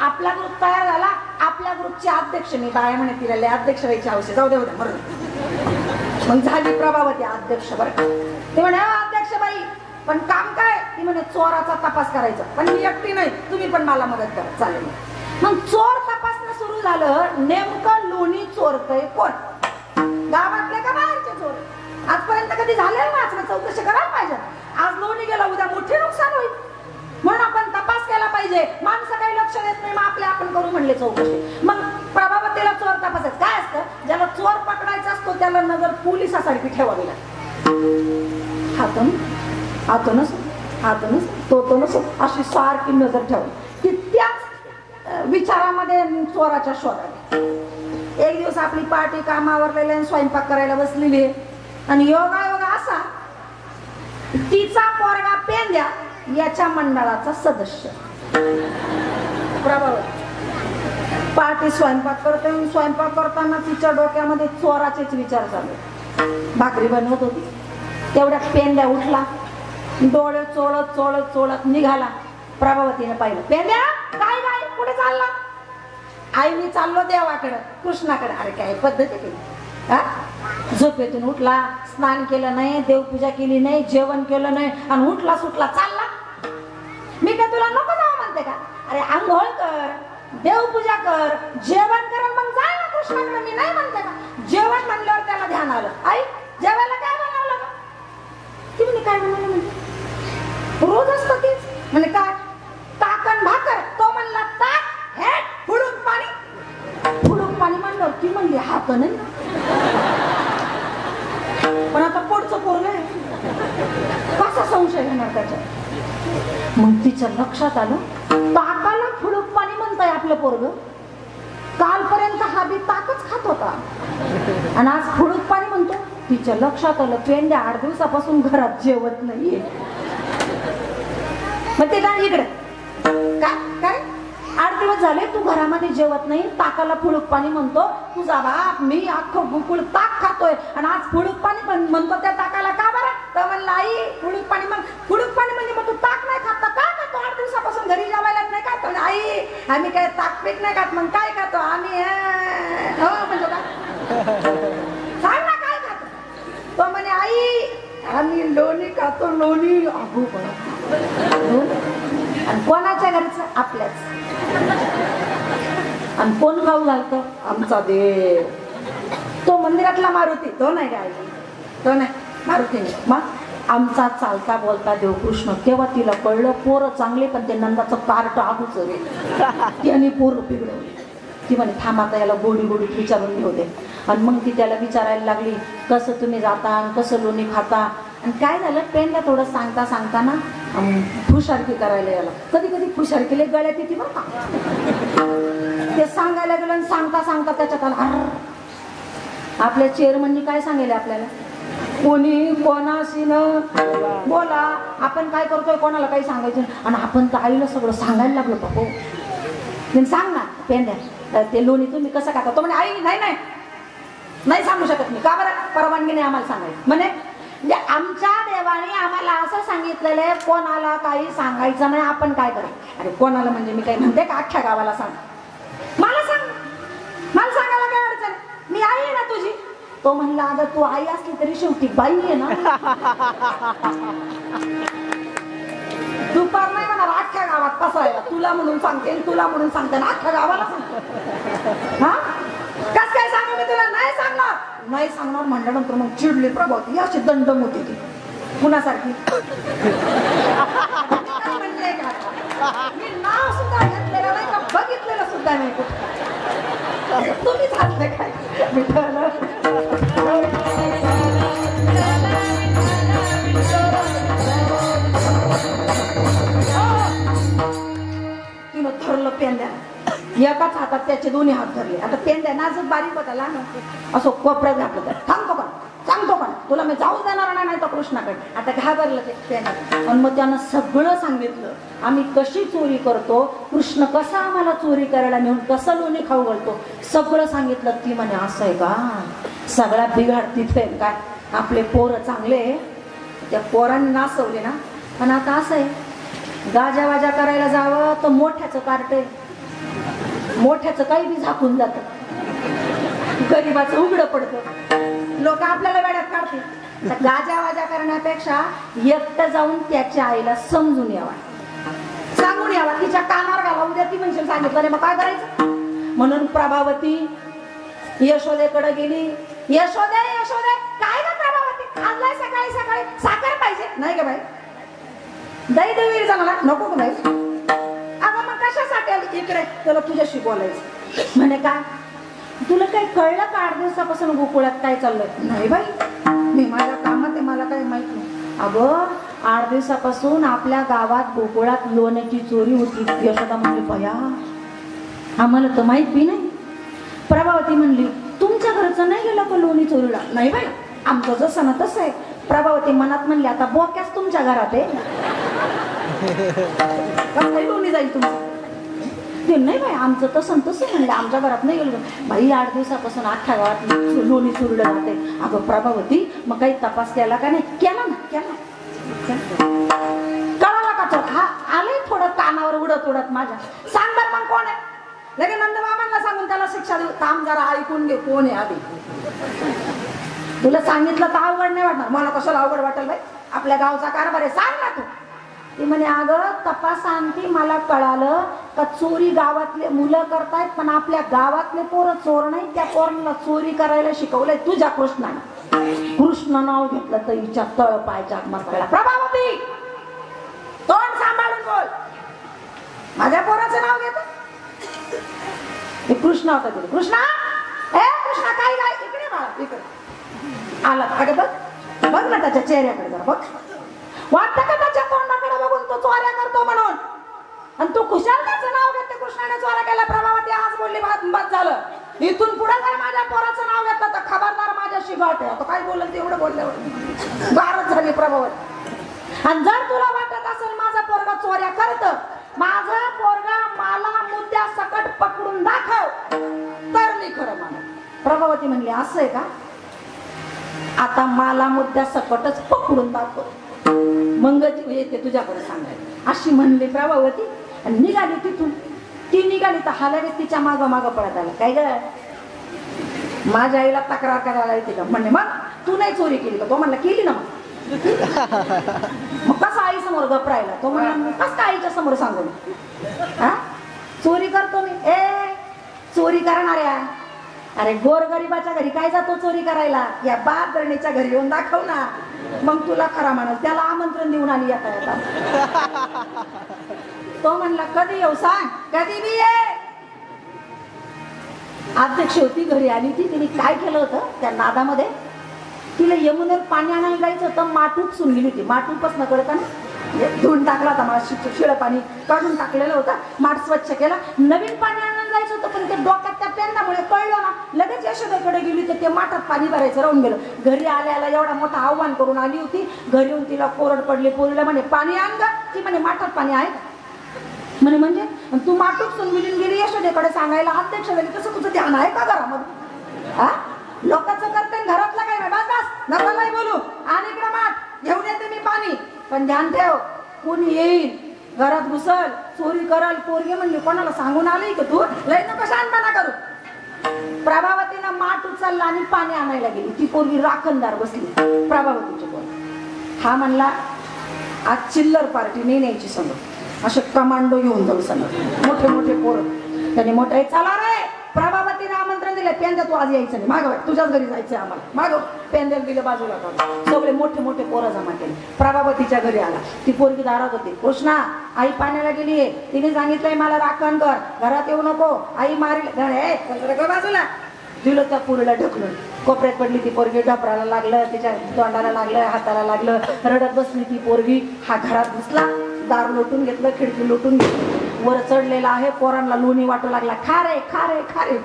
आपला ग्रुप तयार झाला, आपल्या ग्रुपची अध्यक्ष मी. बाया म्हणे तिला लय अध्यक्ष व्हायची आवश्यक, जाऊ दे मरून. मग झाली प्रभावती अध्यक्ष. बरं ती म्हणे अध्यक्ष बाई पण काम काय? ती म्हणे चोराचा तपास करायचा. पण मी एकटी नाही, तुम्ही पण मला मदत करा. चालेल. मग चोर तपासणं सुरू झालं. नेमकं लोणी चोरतय कोण? गावातले का बाहेरचे चोर? आजपर्यंत कधी झालेलं ना, चौकशी करायला पाहिजे. आज लोणी गेला, उद्या मोठे नुकसान होईल, म्हणून आपण तपास केला पाहिजे. माणसं काही लक्ष देत नाही, मग आपले आपण करू म्हणले चौकशी. मग प्रभावतीला चोर तपासायचं काय असतं? ज्याला चोर पकडायचा असतो त्याला नजर पोलिसासारखी ठेवावी लागते. हातून हातूनच हातूनच तो नसो अशी सारखी नजर ठेवली की त्याच विचारामध्ये चोराच्या शोधात. एक दिवस आपली पार्टी कामावर स्वयंपाक करायला बसलेली आहे आणि योगा असा तिचा पोरगा पेंद्या याच्या मंडळाचा सदस्य. पार्टी स्वयंपाक करते. स्वयंपाक करताना तिच्या डोक्यामध्ये चोराचेच विचार चालू. भाकरी बनवत होती तेवढ्या पेंद्या उठला, डोळे चोळत चोळत चोळत निघाला. प्रभावतीने पाहिलं, पेंद्या काय काय कुठे चालला? आई मी चाललो देवाकडे, कृष्णाकडे. अरे काय पद्धती केली? झोपेतून उठला, स्नान केलं नाही, देवपूजा केली नाही, जेवण केलं नाही आणि उठला सुटला चालला. मी काय तुला नको जाऊ म्हणते का? अरे आंघोळ कर, देवपूजा कर, जेवण कर, मग जा ना कृष्णाकडे. मी नाही म्हणते का? जेवण म्हणल्यावर त्याला ध्यान आलं, आई जेवायला काय बनवलं का? ती म्हणे काय बनवलं? म्हणजे रोज असतं तेच. म्हणजे काय? ताकण भाकर. तो म्हणला ताक हे फुडूक पाणी. फुडूक पाणी म्हणलं. ती म्हणली हा तर नाही, पण आता पोटचं पोरग आहे, कसा संशय घेणार त्याच्यात? मग तिच्या लक्षात आलं ताकाला फुडूक पाणी म्हणताय आपलं पोरग. कालपर्यंत हा बी ताकच खात होता आणि आज फुडूक पाणी म्हणतो. तिच्या लक्षात आलं पेंड्या 8 दिवसापासून घरात जेवत नाहीये. मग ते काय इकडे काय 8 दिवस झाले तू घरामध्ये जेवत नाही, ताकाला फुडूक पाणी म्हणतो. तुझा बाप मी अख्खं गुकुळ ताक खातोय आणि आज फुडूक पाणी म्हणतो त्या ताकाला का बरं? तर म्हणलं आई फुडूक पाणी. मग फुडूक पाणी म्हणजे मग तू ताक नाही खात का? खातो 8 दिवसापासून घरी जेवायला नाही खातो. आई आम्ही काय ताक पीठ नाही खात. मग काय खातो आम्ही? हो म्हणजे काय सांग ना काय खातो? तो म्हणे आई आम्ही लोणी खातो. लोणी अगो आणि कोणाच्या घरचं? आपल्याच. आणि कोण खाऊ घालतो? आमचा देव. तो मंदिरातला मारुती तो नाही काय? तो नाही मारुती नाही. मग आमचा चालता बोलता देव कृष्ण. तेव्हा तिला कळलं पोरं चांगले पण ते नंदाचं कार्ट आगूच रे, त्याने पोरं बिघडवली. ती म्हणे थांब आता याला गोडी गोडीत विचारून घेऊ दे. आणि मग ती त्याला विचारायला लागली कसं तुम्ही जाता आणि कसं लोणी खाता. आणि काय झालं पेंड्या थोडं सांगता सांगताना फुशारकी करायला याला. कधी कधी फुशारकीले गळ्यात येते बरं का. ते सांगायला गेलं आणि सांगता सांगता त्याच्यात आला आपल्या चेअरमननी काय सांगितलं आपल्याला? कोणी कोणाशी न बोला. आपण काय करतोय कोणाला काही सांगायचं आणि आपण तर आईला सगळं सांगायला लागलो बापू. सांग ना पेंद्या ते लोणी तुम्ही कसं खाता. तो म्हणे आई नाही नाही नाही सांगू शकत मी. का बरं. परवानगी नाही आम्हाला सांगायचं म्हणे. म्हणजे आमच्या देवाने आम्हाला असं सांगितलेलं आहे कोणाला काही सांगायचं नाही. आपण काय करा. अरे कोणाला म्हणजे मी काही म्हणते का अख्ख्या गावाला सांग. मला सांग. मला सांगायला काय अडचण. मी आई आहे ना तुझी. तो म्हणला अगं तू आई असली तरी शेवटी बाई आहे ना. दुपार नाही म्हणा अख्ख्या गावात पसरायला. तुला म्हणून सांगते तुला म्हणून सांगते ना अख्ख्या गावाला सांगते. हा कस काय सांगू मी तुला. नाही सांगणार. नाही सांगणार म्हणल्यानंतर मग चिडली प्रभावती. अशी दंडम होती ती कुणासारखी. म्हणले का मी नाव सुद्धा घेतलेलं नाही का बघितलेलं सुद्धा नाही कुठे. तुम्हीच हसले काय. तिनं धरलं पेंद्या. एकाच हातात त्याचे दोन्ही हात धरले. आता पेंद्या नाजूक बारीक होता लहान असं कोपऱ्यात घातलं. थांबतो पण सांगतो पण तुला मी जाऊच देणार नाही तर कृष्णाकडे. आता घाबरलं ते पेंद्या. आणि मग त्यानं सगळं सांगितलं. आम्ही कशी चोरी करतो. कृष्ण कसा आम्हाला चोरी करायला नेऊन कसं लोणी खाऊ घालतो सगळं सांगितलं. ती म्हणे असं आहे का. सगळा बिघाड तिथे काय. आपले पोरं चांगले त्या पोरांनी नाचवले ना. पण आता असं आहे गाजा वाजा करायला जावं तर मोठ्याचं कार्टे. मोठ्याचं काही बी झाकून जात. गरीबाचं उघडं पडतं. लोक आपल्याला वेड्यात काढतील. गाजा वाजा करण्यापेक्षा एकटं जाऊन त्याच्या आईला समजून यावा. सांगून यावा. तिच्या कानावर घाला. उद्या ती म्हणशील सांगितलं नाही मग काय करायचं. म्हणून प्रभावती यशोदेकडे गेली. यशोदे यशोदे काय ग प्रभावती खाल्लाय सकाळी सकाळी साखर पाहिजे. नाही ग बाई दही देवी जमाला नको का बाई. अगं मग कशासाठी आली इकडे. तुला तुझ्याशी बोलायचं. म्हणे काय तुला काही कळलं का 8 दिवसापासून गोकुळात काय चाललंय. नाही बाई मी माझ्या कामात आहे मला काही माहित नाही. अगं 8 दिवसापासून आपल्या गावात गोकुळात लोण्याची चोरी होती. यशोदा म्हणली बया आम्हाला तर माहित बी नाही. प्रभावती म्हणली तुमच्या घरचं नाही गेलं का लोणी चोरीला. नाही बाई आमचं जसं ना तसं आहे. प्रभावती मनात म्हणली आता बोक्याच तुमच्या घरात आहे. लोणी जाईल तुमचं. ते नाही बाई आमचं तसं तसं म्हणलं आमच्या घरात नाही गेलो. बाई 8 दिवसापासून अख्ख्या गावात लोणी चोरीला जाते. अगं प्रभावती मग काही तपास केला का नाही. केला ना केला. कळाला का तर हा आले थोडं कानावर उडत उडत माझ्या. सांग बर मग कोण आहे. लगे नंदमामांना सांगून त्याला शिक्षा देऊ. काम जरा ऐकून घे कोण आहे आधी. तुला सांगितलं तर अवघड नाही वाटणार. मला कशाला अवघड वाटेल बाई. आपल्या गावचा कारभार आहे सांग ना तू. ती म्हणे अगं तपासांती मला कळालं का चोरी गावातले मुलं करतायत पण आपल्या गावातले पोरं चोर नाही. त्या पोरांना चोरी करायला शिकवलंय तुझ्या कृष्णाने. कृष्ण नाव घेतलं तर हिच्या तळ पायच्या मसाला. प्रभावती तोंड सांभाळून बोल. माझ्या पोराचं नाव घेत. कृष्णा होता तिथे. कृष्णा ए कृष्णा काय काय इकडे बाळा इकडे आला. अगं बघ बघ ना त्याच्या चेहऱ्याकडे जरा बघ. वाटतं का त्याच्या तोंडाकडे बघून तो चोऱ्या करतो म्हणून. आणि तू खुशाल त्याचं नाव घेते. कृष्णाने चोऱ्या केला. प्रभावती आज बोलली बाद झालं. इथून पुढे जर माझ्या पोराचं नाव घेतलं तर खबरदार माझ्याशी गाठ आहे. आता काय बोलल तेवढं बोलल्यावर गारच झाली प्रभावती. आणि जर तुला वाटत असेल माझा पोरगा चोऱ्या करत माझा पोरगा मला मुद्द्या सकट पकडून दाखव तर मी खरं मानू. प्रभावती म्हणली असं आहे का. आता मला मुद्द्या सकटच पकडून दाखव मग येते तुझ्याकडे सांगायला. अशी म्हणली प्रभावती आणि निघाली तिथून. ती निघाली तर हा लगेच तिच्या माग माग पडत आला. काय ग माझ्या आईला तक्रार करायला येते का. म्हणणे मग तू नाही चोरी केली का. तो म्हणला केली ना. मग कसा आई समोर गपरायला. तो म्हणला कस काय आईच्या समोर सांगू हा चोरी करतो मी. ए चोरी करणाऱ्या अरे गोरगरिबाच्या घरी काय जातो चोरी करायला. या बादरणीच्या घरी येऊन दाखव ना मग तुला खरा म्हणाल. त्याला आमंत्रण देऊन आली येता येता. तो म्हणला कधी येऊ सांग. कधी बी ये. अध्यक्ष होती घरी आली ती. तिने काय केलं होतं त्या नादामध्ये तिला यमुनेवर पाणी आणायला जायचं होतं. माठूत सुन गेली होती. माठूपासून कळत ना धुवून टाकला होता. मला शिळ पाणी काढून टाकलेलं होतं. माठ स्वच्छ केला. नवीन पाणी आणायला करायचं होतं, पण ते डोक्यात त्या पेंदामुळे कळलं ना, लगेच यशोदेकडे गेली तर ते माठात पाणी भरायचं राहून गेलं. घरी आल्याला एवढा मोठा आव्हान करून आली होती, घरी येऊन तिला कोरड पडली. पोरीला म्हणे पाणी आण का? ती म्हणे माठात पाणी आहे म्हणे. म्हणजे तू माटूक संविलीन गेली यशोदेकडे सांगायला, अध्यक्ष झाली, तसं तुझं ध्यान आहे का घरामध्ये? हा, लोकांचं करते घरातलं काय नाही. बस बस नका नाही बोलू, आणि इकडे माठ घेऊन येते मी पाणी. पण ध्यान ठेव, कोणी येईल घरात घुसल, चोरी करल. पोरगी म्हणली कोणाला सांगून आली का तू? लय नको शानपणा करू. प्रभावतीनं माठ उचलला आणि पाणी आणायला गेली. ती पोरगी राखणदार बसली, प्रभावतीची पोरगी. हा म्हणला आज चिल्लर पार्टी नाही न्यायची समोर, असे कमांडो घेऊन जाऊ समोर, मोठे मोठे पोरं. त्याने मोठे चला रे, प्रभावतीने आमंत्रण दिले, पेंद्या तू आज यायचं नाही, मागव तुझ्याच घरी जायचं आम्हाला, मागव. पेंद्याला दिलं बाजूला काढून, सगळे मोठे मोठे पोरं जमा केले. प्रभावतीच्या घरी आला, ती पोरगी दारात होती. कृष्णा, आई पाण्याला गेलीये, तिने सांगितलंय मला राखण कर, घरात येऊ नको, आई मारी बाजूला. दिलं त्या पोरीला ढकलून, कोपऱ्यात पडली ती पोरगी. ढपराला लागलं, तिच्या तोंडाला लागलं, हाताला लागलं, रडत बसली ती पोरगी. हा घरात घुसला, दार लोटून घेतलं, खिडकी लोटून घेतली. वर चढलेला आहे, पोरांना लोणी वाटू लागला, खा रे खा रे खा रे.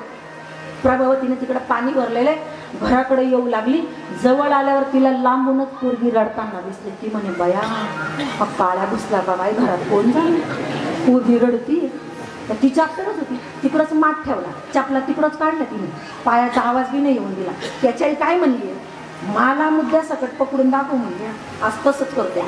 प्रभावतीने तिकडे पाणी भरलेले, घराकडे येऊ लागली. जवळ आल्यावर तिला लांबूनच पोरगी रडताना दिसली. ती म्हणे बया, काळ्या घुसला बाबा, घरात कोण झालं? पोरगी रडती. ती चापटरच होती, तिकडच माठ ठेवला, चापला तिकडच काढला तिने, पायाचा आवाज बी नाही येऊन दिला. त्याच्या आई काय म्हणली, मला मुद्द्या सकट पकडून दाखव म्हणजे, आज तसंच करते.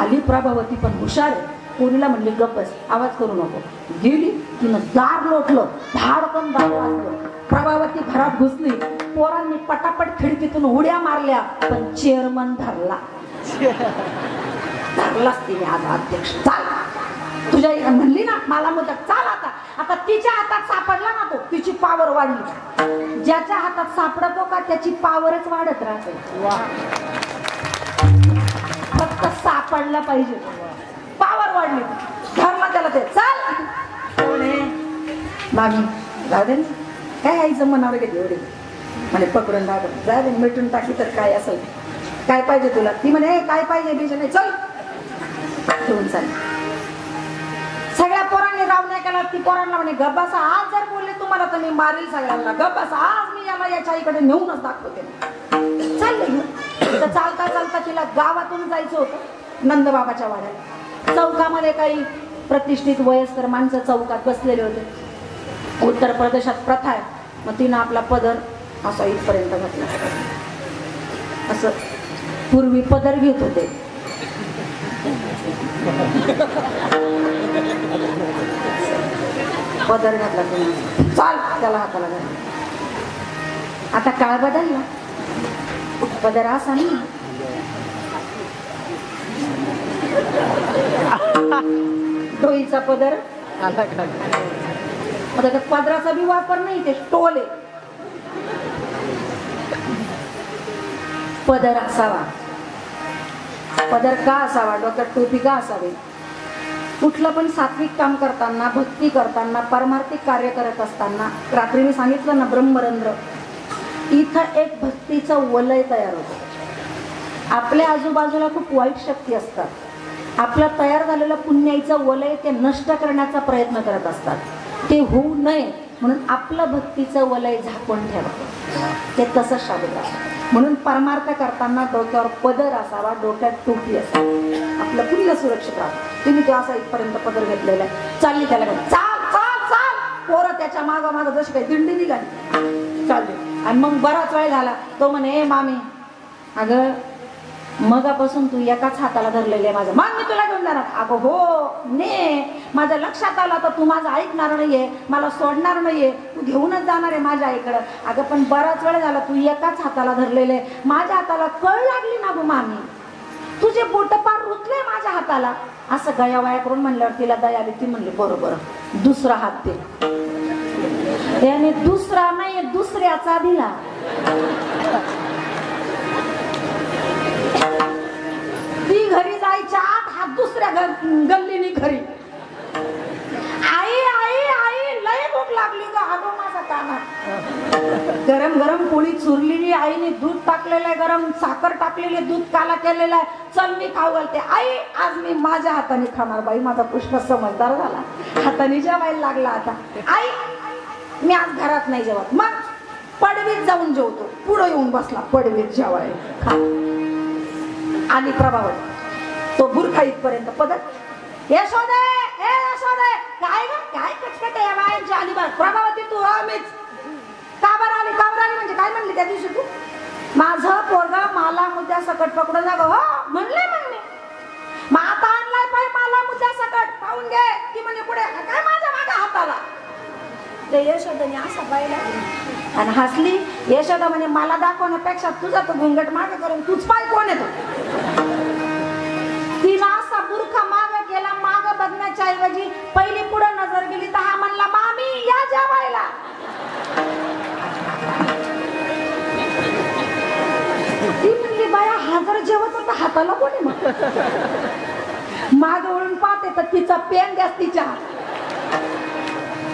आली प्रभावती पण हुशार आहे. पोरीला म्हणली गप्पस, आवाज करू नको. गेली, तिनं दार लोटलं, धाडकन दार वाजलं. प्रभावती घरात घुसली. पोरांनी पटापट खिडकीतून उड्या मारल्या, पण चेअरमन धरलाच तिने. आज अध्यक्ष चाल, तुझ्या म्हणली ना मला मुद्दा, चाल आता. आता तिच्या हातात सापडला ना तो, तिची पावर वाढली. ज्याच्या हातात सापडतो का त्याची पावरच वाढत राहते. फक्त सापडला पाहिजे, पावर वाढली. धरला त्याला, ते चाल मामी जाऊ दे, काय आईचं मनावर घेते एवढे म्हणे, पकडून राहत जा दे, मिटून टाकली तर काय असेल. काय पाहिजे तुला? ती म्हणे काय पाहिजे बीज नाही, चल घेऊन चाल. सगळ्या पोरांनी रावण्या केला. ती पोरांना म्हणे गप्पासा, आज जर बोलले तुम्हाला तर मी मारील सगळ्यांना. गप्पासा, आज मी याला याच्या आईकडे नेऊनच दाखवते. चालले तर चालता चालता तिला गावातून जायचं होतं नंदबाबाच्या वाड्याला. चौकामध्ये काही प्रतिष्ठित वयस्कर माणसं चौकात बसलेले होते. उत्तर प्रदेशात प्रथा आहे, मग तिनं आपला पदर असा इथपर्यंत घातला. असं पूर्वी पदर घेत होते. पदर घातला तुम्ही, चाल त्याला हाताला घातला. आता काळ बदलला, पदर असा नाही, डोईचा पदर. आता त्या पदराचा बी वापर नाही, ते स्टोल आहे. पदर असावा. पदर का असावा? डोक्यात टोपी का असावी? कुठलं पण सात्विक काम करताना, भक्ती करताना, परमार्थिक कार्य करत असताना, रात्री मी सांगितलं ना ब्रह्मरंध्र, इथं एक भक्तीचं वलय तयार होतं. आपल्या आजूबाजूला खूप वाईट शक्ती असतात. आपलं तयार झालेलं पुण्याचं वलय ते नष्ट करण्याचा प्रयत्न करत असतात. ते होऊ नये म्हणून आपलं भक्तीचं वलय झाकून ठेवा. ते तसंच शाबूत असतं. म्हणून परमार्थ करताना डोक्यावर पदर असावा, डोक्यात टोपी असावी, आपलं पुण्य सुरक्षित राहतं. तुम्ही तो असा इथपर्यंत पदर घेतलेला आहे. चालली त्याला चाल चाल चाल. पोरं त्याच्या मागं मागं जशी काही दिंडी निघाली चालली. आणि मग बराच वेळ झाला. तो म्हणे मामी, अगं मगापासून तू एकाच हाताला धरलेले माझं, मग मी तुला घेऊन जाणार. अगं हो ने, माझ्या लक्षात आलं तर तू माझं ऐकणार नाहीये, मला सोडणार नाहीये, तू घेऊनच जाणार आहे माझ्या आईकडं. अगं पण बराच वेळ झाला तू एकाच हाताला धरलेले, माझ्या हाताला कळ लागली ना गो मामी, तुझे बोट पार रुतले माझ्या हाताला. असं गयावया करून म्हणल्यावर तिला दया आली. ती म्हणली बरोबर, दुसरा हात दे. याने दुसरा नाही, दुसऱ्याचा दिला. ती घरी जायच्या आत हात दुसऱ्या गल्लीनी घरी. आई आई आई लय भूक लागली ग. अगं माझा काना गरम गरम पोळी चुरलेली, आईने दूध टाकलेलं आहे, गरम साखर टाकलेली, दूध काला केलेला आहे. चल मी खाऊ घालते. आई आज मी माझ्या हाताने खाणार. बाई माझा कृष्ण समजदार झाला, हाताने जेवायला लागला. आता आई मी आज घरात नाही जेवत. मग पडवीत जाऊन जेवतो. पुढे येऊन बसला पडवीत जेवायला. खा. आली प्रभावती. तो बुरखा इथपर्यंत पदत यशोदे ए यशोदे काय ग काय कचकट आहे बायांची. आली बा प्रभावती तू. मीच. का बरं आली म्हणजे काय म्हणली त्या दिवशी तू? माझं पोरगा मला मुद्द्या सकट पकडून जा. हो म्हणले म्हणले. मग आता आणलाय पाय मला मुद्द्या सकट पाहून घे की म्हणजे पुढे काय माझ्या मागे हाताला. ते यशोदाने असा पाहिला आणि हसली. यशोदा म्हणजे मला दाखवण्यापेक्षा तुझा तो घुंगट मागे करून तूच पाय कोण येतो. तिला असा बुरखा मागे गेला. मागे बघण्याच्या ऐवजी पहिली पुढे नजर गेली तर हा म्हणला मामी या जेवायला. ती म्हणली बाया हा जर जेवत होता हाताला कोणी. माग वळून पाहते तर तिचा पेन द्यास तिच्या.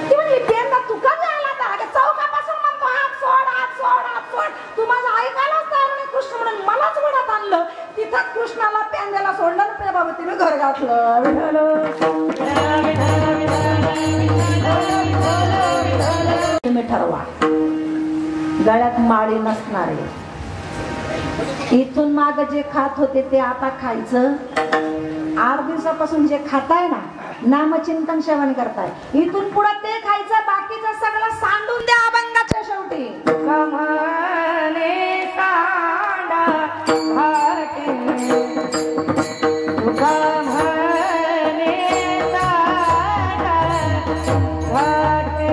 ती म्हणली पेन दा तू का जायला तर चौकापासून म्हणतो हात सोड हात सोड हात सोड. तू माझं ऐकायलाच तयार नाही. कृष्ण म्हणून मलाच वडात आणलं. तिथंच कृष्णाला पेन द्यायला सोडलं आणि प्रभावतीने घर घातलं. तुम्ही ठरवा. गळ्यात माळी नसणारे. इथून माग जे खात होते ते आता खायचं. 8 दिवसापासून जे खाताय ना नामचिंतन सेवन करताय इथून पुढे ते खायचं. बाकीचं सगळं सांडून द्या अभंगाच्या शेवटी. कमने सांडा घाटे कमने सांडा घाटे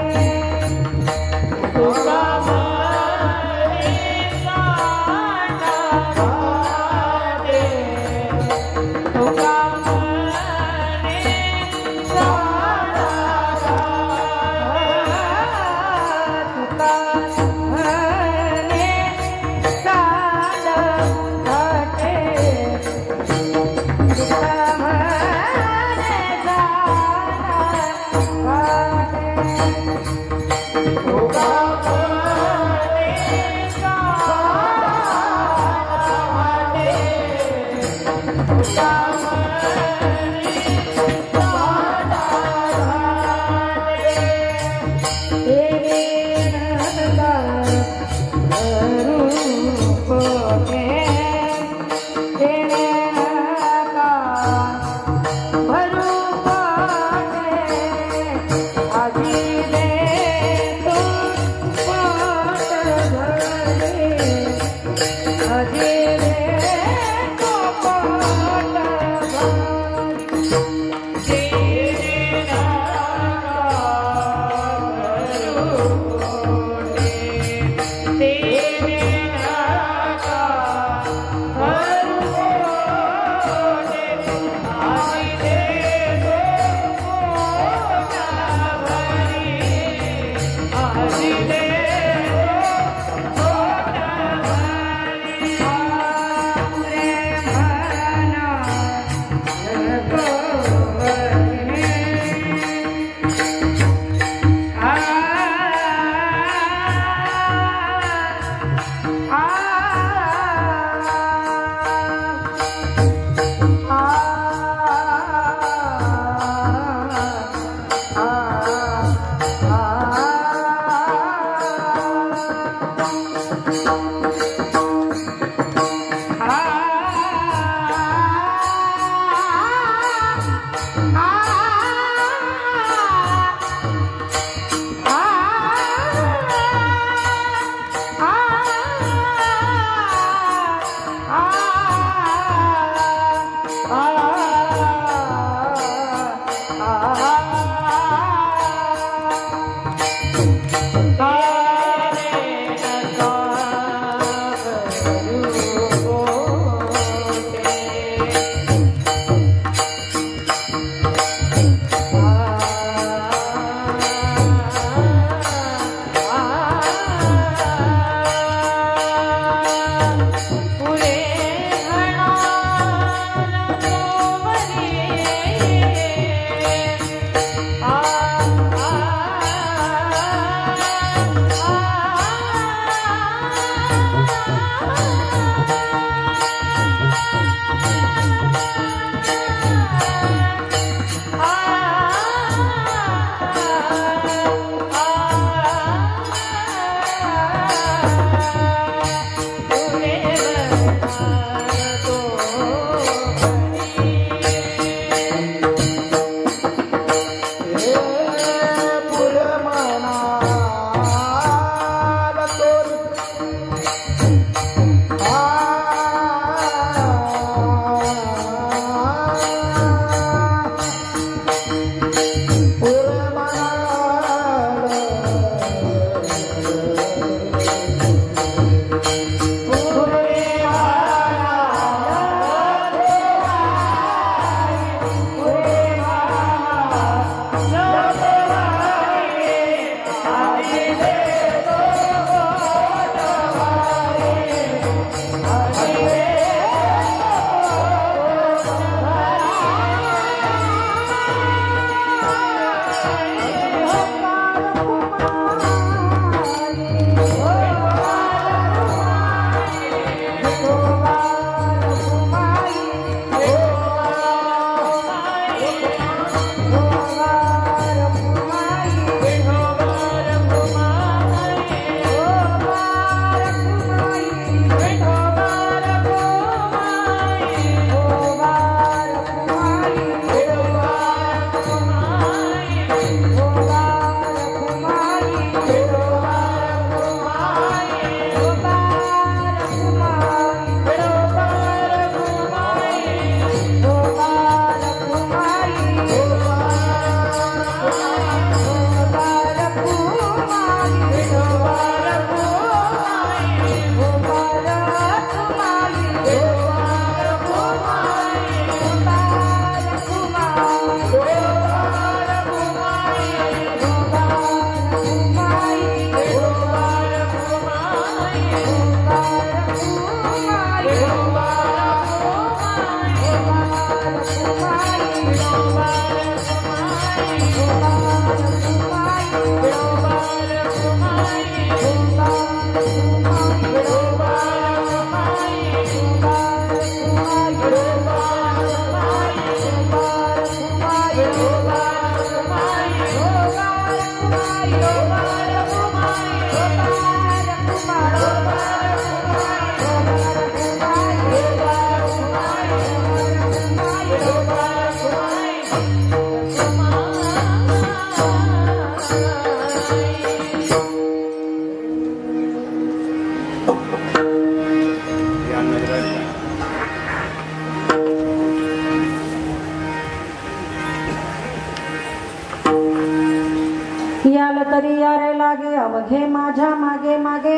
तरी यारे लागे अवघे माझ्या मागे मागे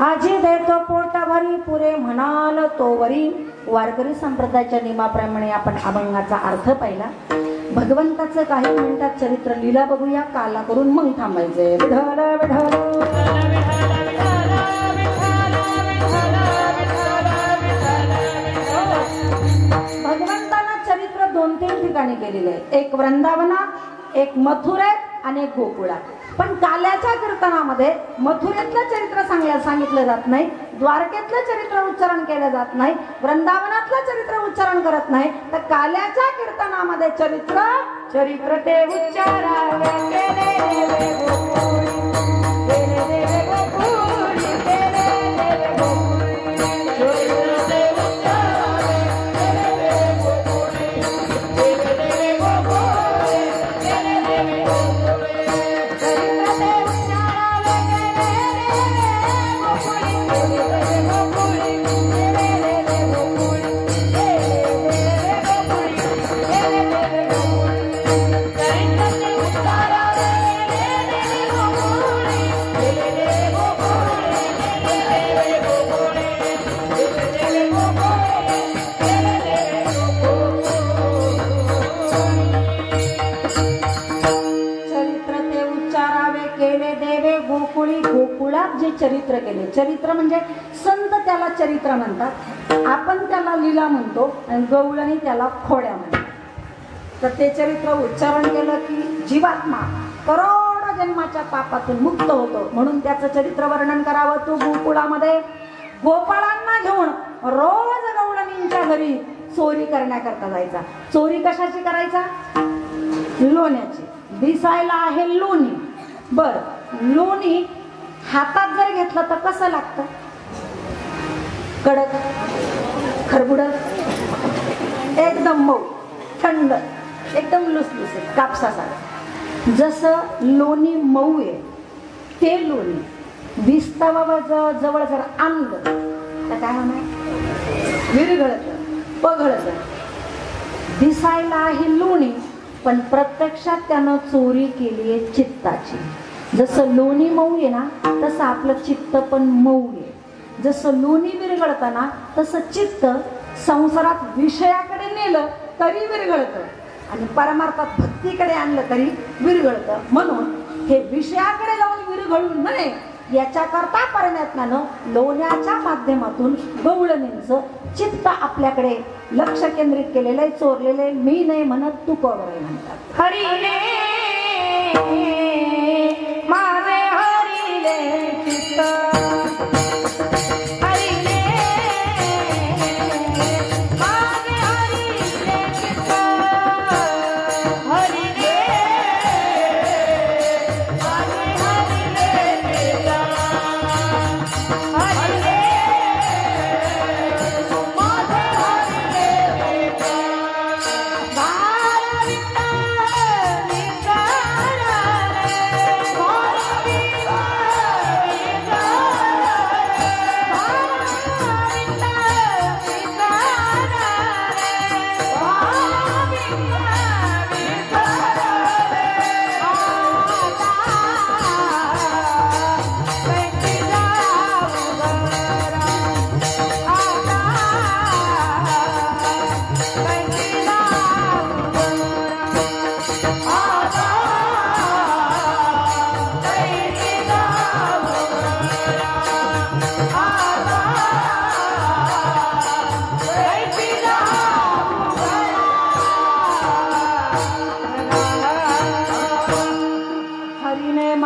आजी देतो पोट भरी पुरे म्हणाल तो वरी. वारकरी संप्रदायाच्या नियमाप्रमाणे आपण अभंगाचा अर्थ पाहिला. भगवंताचं काही मिनिटात चरित्र लीला बघूया. काला करून मग थांबायचे. विठ्ठल विठ्ठल भगवंतानं चरित्र 2-3 ठिकाणी केलेले आहे. एक वृंदावनात, एक मथुरेत आणि एक गोकुळात. पण काल्याच्या कीर्तनामध्ये मथुरेतलं चरित्र सांगितलं जात नाही, द्वारकेतलं चरित्र उच्चारण केलं जात नाही, वृंदावनातलं चरित्र उच्चारण करत नाही. तर काल्याच्या कीर्तनामध्ये चरित्र ते उच्चारावे केले देवे गोकुळी, केले देवे गोकुळी, केले देवे गोकुळी. चरित्र ते उच्चारावे केले देवे गोकुळी, केले देवे गोकुळी, केले देवे गोकुळी. गोकुळात जे चरित्र केले, चरित्र म्हणजे संत त्याला चरित्र म्हणतात, आपण त्याला लीला म्हणतो आणि गवळणी त्याला खोड्या म्हणतात. तर ते चरित्र उच्चारण केलं की जीवात्मा करोडो जन्माच्या पापातून मुक्त होतो. म्हणून त्याचं चरित्र वर्णन करावं. तू गोकुळामध्ये गोपाळांना घेऊन रोज गवळणींच्या घरी चोरी करण्याकरता जायचा. चोरी कशाची करायचा? लोण्याची. दिसायला आहे लोणी. बर, लोणी हातात जर घेतलं तर कसं लागतं? कडक, खरबुडत, एकदम मऊ, थंड, एकदम लुसलुसीत, कापसासारखं. जसं लोणी मऊ आहे ते लोणी दिसता जवळ जर आणलं तर काय म्हणा? विरघळत, पघळत. दिसायला आहे लोणी पण प्रत्यक्षात त्यानं चोरी केली आहे चित्ताची. जसं लोणी मऊ आहे ना तसं आपलं चित्त पण मऊ आहे. जसं लोणी विरघळतं ना तसं चित्त संसारात विषयाकडे नेलं तरी विरघळतं आणि परमार्थात भक्तीकडे आणलं तरी विरघळतं. म्हणून हे विषयाकडे जाऊन विरघळू नये याच्याकरता परमात्म्यानं लोण्याच्या माध्यमातून गवळणींचं चित्त आपल्याकडे लक्ष केंद्रित केलेलं चोरलेले मी नाही म्हणत तू कोवरे म्हणतात.
हरिले माझे हरिले चित्त हरिले माझे हरिले चित्त हरिले माझे हरिले चित्त हरिले माझे हरिले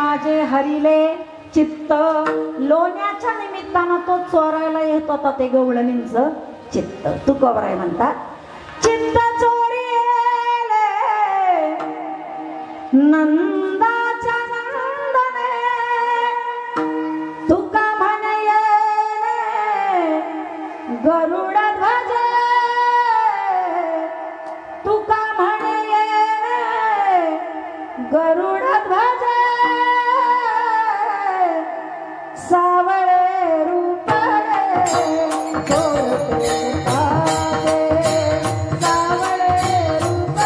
चित्त
हरिले चित्त लोण्याच्या निमित्तानं तो चोरायला येत होता ते गवळणींचं चित्त. तू कोवराय म्हणतात चित्त चोरी नंदाच्या नंदने तुका म्हणे गरुड ध्वज तुका म्हणे गरुड ध्वज सावळे रूप सावळे रूप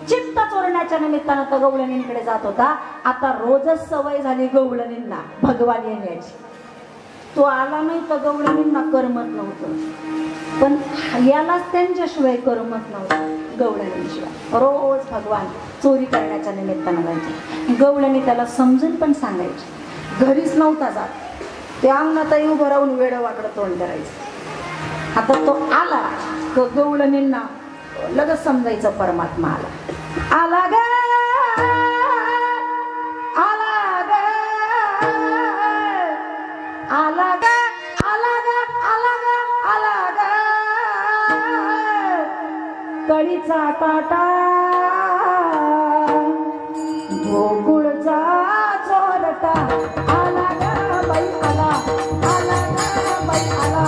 चित्त चोरण्याच्या निमित्तानं तो गवळणींकडे जात होता. आता रोजच सवय झाली गवळणींना भगवान येण्याची. तो आला नाही तर गवळणींना करमत नव्हतं, पण यालाच त्यांच्याशिवाय करमत नव्हतं. गवळणीशिवाय रोज भगवान चोरी करण्याच्या निमित्तानं जायचे. गवळणी त्याला समजून पण सांगायची. घरीच नव्हता जात, ते अंगणातही उभं राहून वेडं वाकडं तोंड करायचं. आता तो आला गवळणींना लगेच समजायचं परमात्मा आला. आला ग आला ग आला ग आला ग आला ग आला ग कळीचा काटा गोकुळचा चोरटा आला ग बाई आला आला ग बाई आला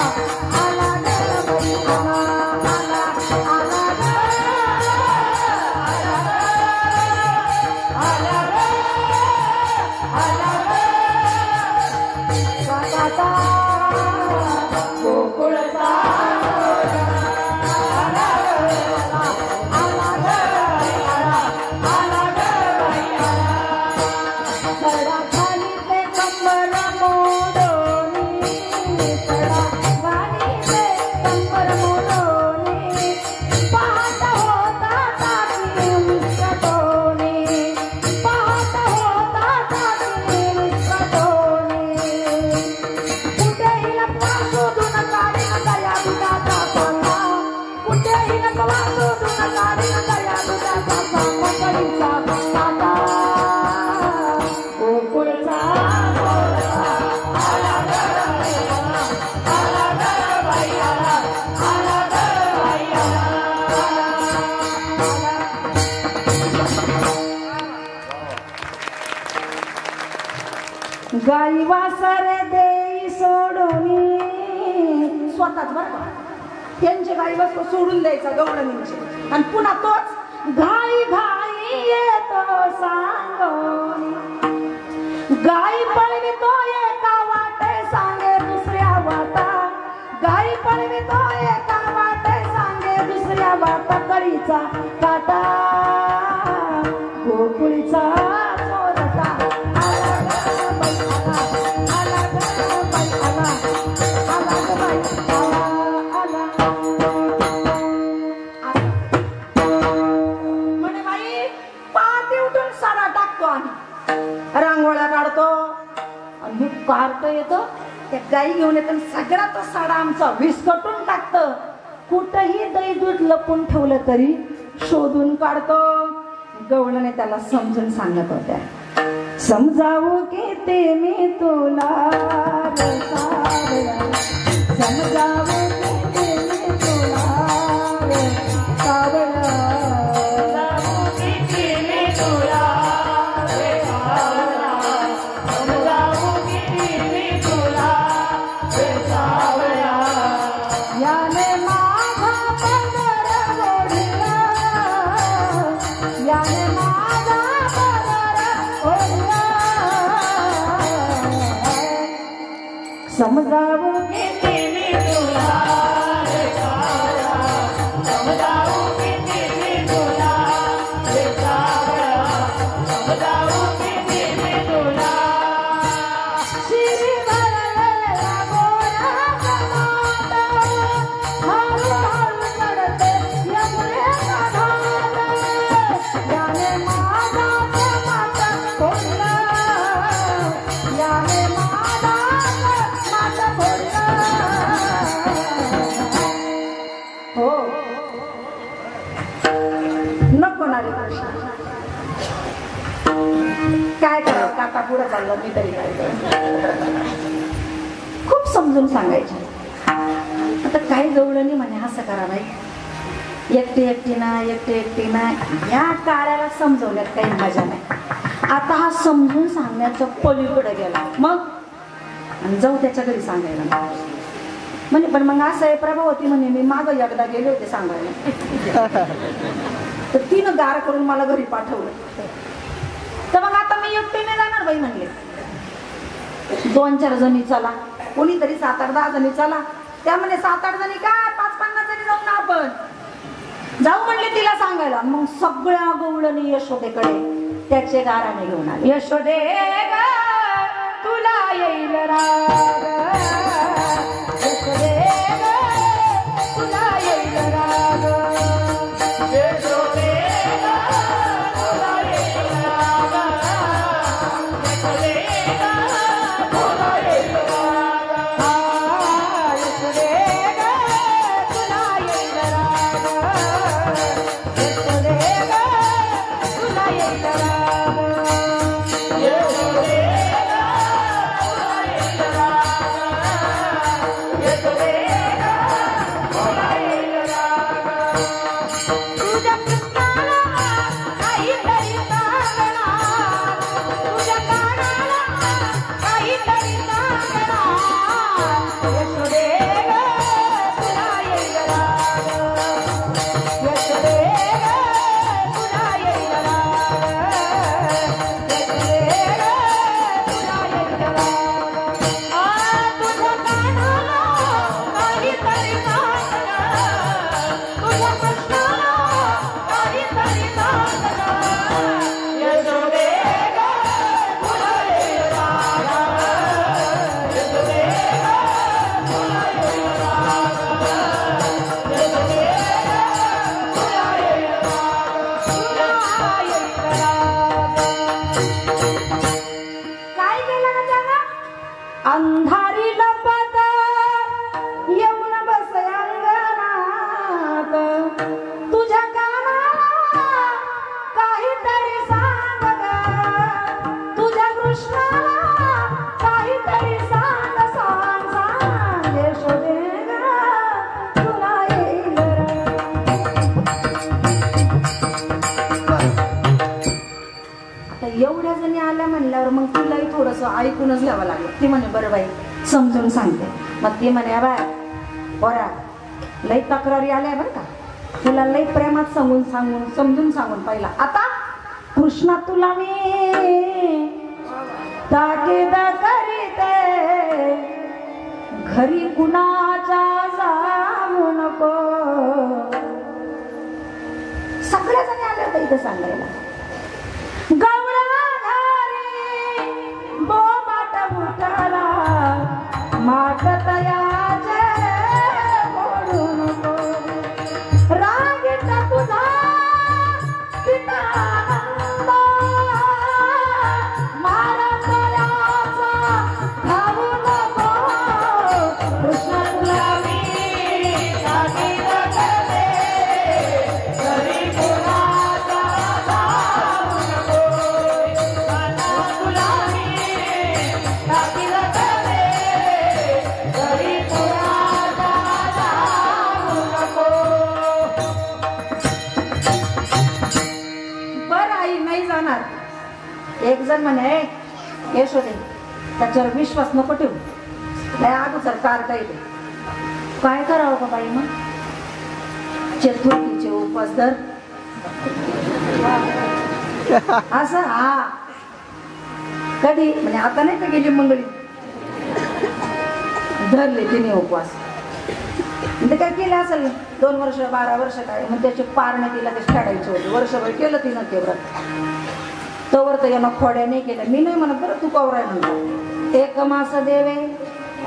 आला ग बाई आला आला आला ग आला ग आला ग काटा गोकुळचा आला ग आला ग बाई आला गाई वासर देई सोडून स्वतःच बरं का त्यांचे गाई वासर सोडून द्यायचा गवळणींचे आणि पुन्हा तोच घाई घाई येतो सांगून गाई पळवितो एका वाटे सांगे दुसऱ्या वाटा गाई पळवितो एका वाटे सांगे दुसऱ्या वाटा कळीचा काटा गोकुळीचा चोरटा आला ग बाई आला ग बाई आला आला ग बाई आला म्हणे बाई पहाटे उठून साडा टाकतो आम्ही रांगोळ्या काढतो आणि कार्ट येतो त्या गाई घेऊन येतो सगळा तो साडा आमचा विस्कटून टाकतं कुठंही दही दूध लपून ठेवलं तरी शोधून काढतो गवळणे त्याला समजून सांगत होत्या समजावू की ते मी तुला समजावू की ते मी तुला समजावू की ते मी तुला समजावू की ते मी तुला समजावू की ते मी तुला शिरी भरलेला गोरा कमाट हळू हळू चढते यमुनेचा घाट याने माझा मात फोडला याने माझा हो नको ना रे कृष्ण काय करावं काका पुढे चाललं मी तरी काय खूप समजून सांगायचे आता काही गवळणी म्हणे असं करा नाही एकटी ना या काळाला समजवण्यात काही मजा नाही आता हा समजून सांगण्याचं पलीकडे गेला मग आणि जाऊ त्याच्या घरी सांगायला म्हणे पण मग असं आहे प्रभावती म्हणे मी माग एकदा गेले होते सांगायला तर तिनं गार करून मला घरी पाठवलं तर मग आता मी एकटीने जाणार बाई म्हणले 2-4 जणी चला कोणीतरी 7-8-10 जणी चला त्या म्हणे 7-8 जणी काय 5-50 जणी जाऊ ना आपण जाऊ म्हणले तिला सांगायला मग सगळ्या गवळणी यशोदेकडे त्याचे गाराने घेऊन आले यशोदे तुला येईल राग यशोदे तुला येईल राग यशोदे तुला येईल राग यशोदे तुला येईल राग यशोदे तुला येईल राग यशोदे तुला येईल राग यशोदे एवढ्या जणी आल्या म्हणल्यावर मग तिलाही थोडस ऐकूनच घ्यावं लागलं. ती म्हणे बरं बाई समजून सांगते. मग ती म्हणे बाय बरा लई तक्रारी आल्या बरं का, तुला लई प्रेमात समजून सांगून पाहिला. आता कृष्णा तुला मी ताकीद करीते, घरी कुणाच्या जाऊ नको. सगळ्या जणी आल्या होत्या इथे सांगायला. गवळा घरी बोबाट उठला मागतयाचे बोलू नको. रागीत तुझा पिता एक जण म्हणे यशोदे त्याच्यावर विश्वास नको ठेवू, नाही अगोदर कारता येते. काय करावं का बाई मग चतुर्थीचे उपवास धर असं. हा कधी म्हणजे आता नाही तर गेली मंगळी धरले तिने उपवास. म्हणजे काय केलं असेल 2 वर्ष 12 वर्ष काय मग त्याचे पारणे तिला ते फेडायचे होते. वर्षभर केलं तिनं ते व्रत. तोवर तर यानं खोड्या नाही केल्या. मी नाही म्हणत बरं तू कवराय म्हणतो. 1 मास देवे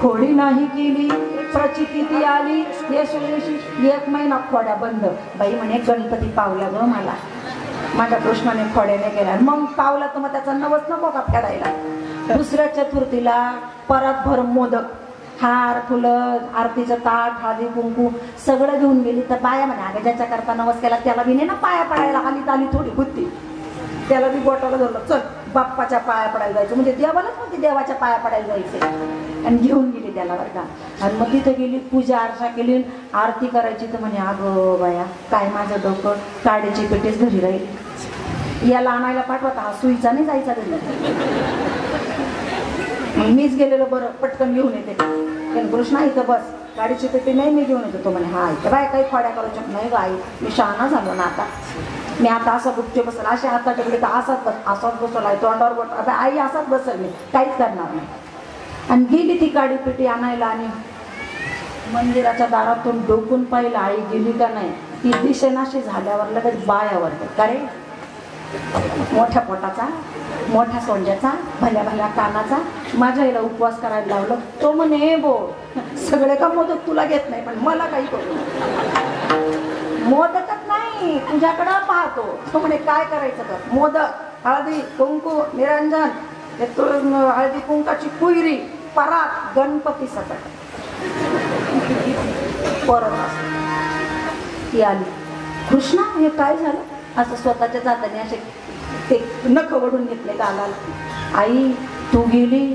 खोडी नाही केली, प्रचिती ती आली यशोदेशी 1 महिना खोड्या बंद. बाई म्हणे गणपती पावला ग मला, माझ्या कृष्णाने खोड्या नाही केल्या. मग पावला तर मग त्याचा नवस नको का फेडायला. दुसऱ्या चतुर्थीला परत भर मोदक, हार फुलं, आरतीचं ताट, हळदी कुंकू सगळं घेऊन गेली. तर बाया म्हणे अगं ज्याच्या करता नवस केला त्याला बी नाही ना पाया पडायला. आली थोडी बुद्धी, त्याला बी बोटाला धरलं चल बाप्पाच्या पाया पडायला जायचं. म्हणजे देवालाच म्हणते देवाच्या पाया पडायला जायचे. आणि घेऊन गेली त्याला बरं का. आणि मग तिथं गेली पूजा अर्चा केली, आरती करायची. तर म्हणे अगं बाया काय माझं डोकं, काडीची पेटीच घरी राहील, याला आणायला पाठवता हा सुईचा नाही जायचा घरी. मीच गेलेलो बरं पटकन घेऊन येते. कृष्णा इथं बस, गाडीची पेटी नाही मी घेऊन येतो. तो म्हणे हा इथं बाय काही खोड्या करू शकत नाही गाई, मी शहाणा झालो ना आता. मी आता असं गुपचे बसल असे हाताच्या कडे तर असाच बसवलाय तोंडावर बोट. आता आई असाच बसल, मी काहीच करणार नाही. आणि गेली ती काडी पेटी आणायला. आणि मंदिराच्या दारातून डोकून पाहिलं आई गेली का नाही. ती दिसेनाशी झाल्यावर लगेच बायावर कारण मोठ्या पोटाचा, मोठ्या सोंड्याचा, भल्या भल्या कानाचा. माझ्या आईला उपवास करायला लावलं. तो म्हणे बो सगळे का मोदक तुला घेत नाही पण मला काही करू मोदकच नाही तुझ्याकडं पाहतो. तो म्हणे काय करायचं तर मोदक, हळदी कुंकू, निरंजन, हळदी कुंकाची कुयरी, परात, गणपती सकट. परत ती आली. कृष्णा हे काय झालं. असं स्वतःच्या जाताने असे ते नख वडून घेतले गालाला. आई तू गेली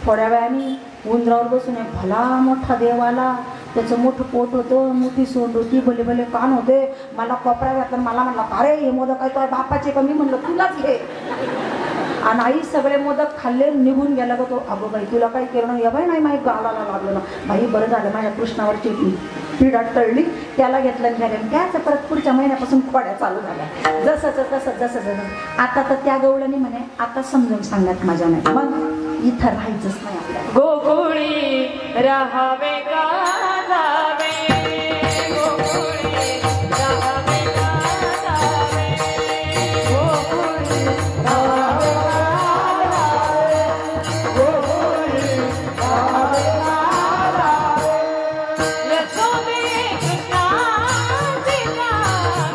थोड्या वेळाने उंदरावर बसून भला मोठा देव आला. त्याचं मोठं पोट होतं, मोठी सोंड होती, भले भले कान होते. मला कोपऱ्या घातलं. मला म्हणला अरे हे मोदक काय तो बापाचे का. मी म्हणलं तुलाच घे. आणि आई सगळे मोदक खाल्ले निघून गेला ग. तो अगो बाई तुला काय केलं या बाई. नाही माहीत गालाला लागलं ना बाई. बरं झालं माझ्या कृष्णावरची पिढा टळली. त्याला घेतलं घ्यायला. त्याच परत पुढच्या महिन्यापासून खोड्या चालू झाल्या. जसं आता तर त्या गवळणी म्हणे आता समजून सांगण्यात माझ्या नाही. मग इथं राहायचंच नाही आपल्याला.
गोकुळी राहावे का जावे, गोकुळी राहावे का जावे, गोकुळी राहावे का जावे, गोकुळी राहावे का जावे. यशोदे कृष्णा सीता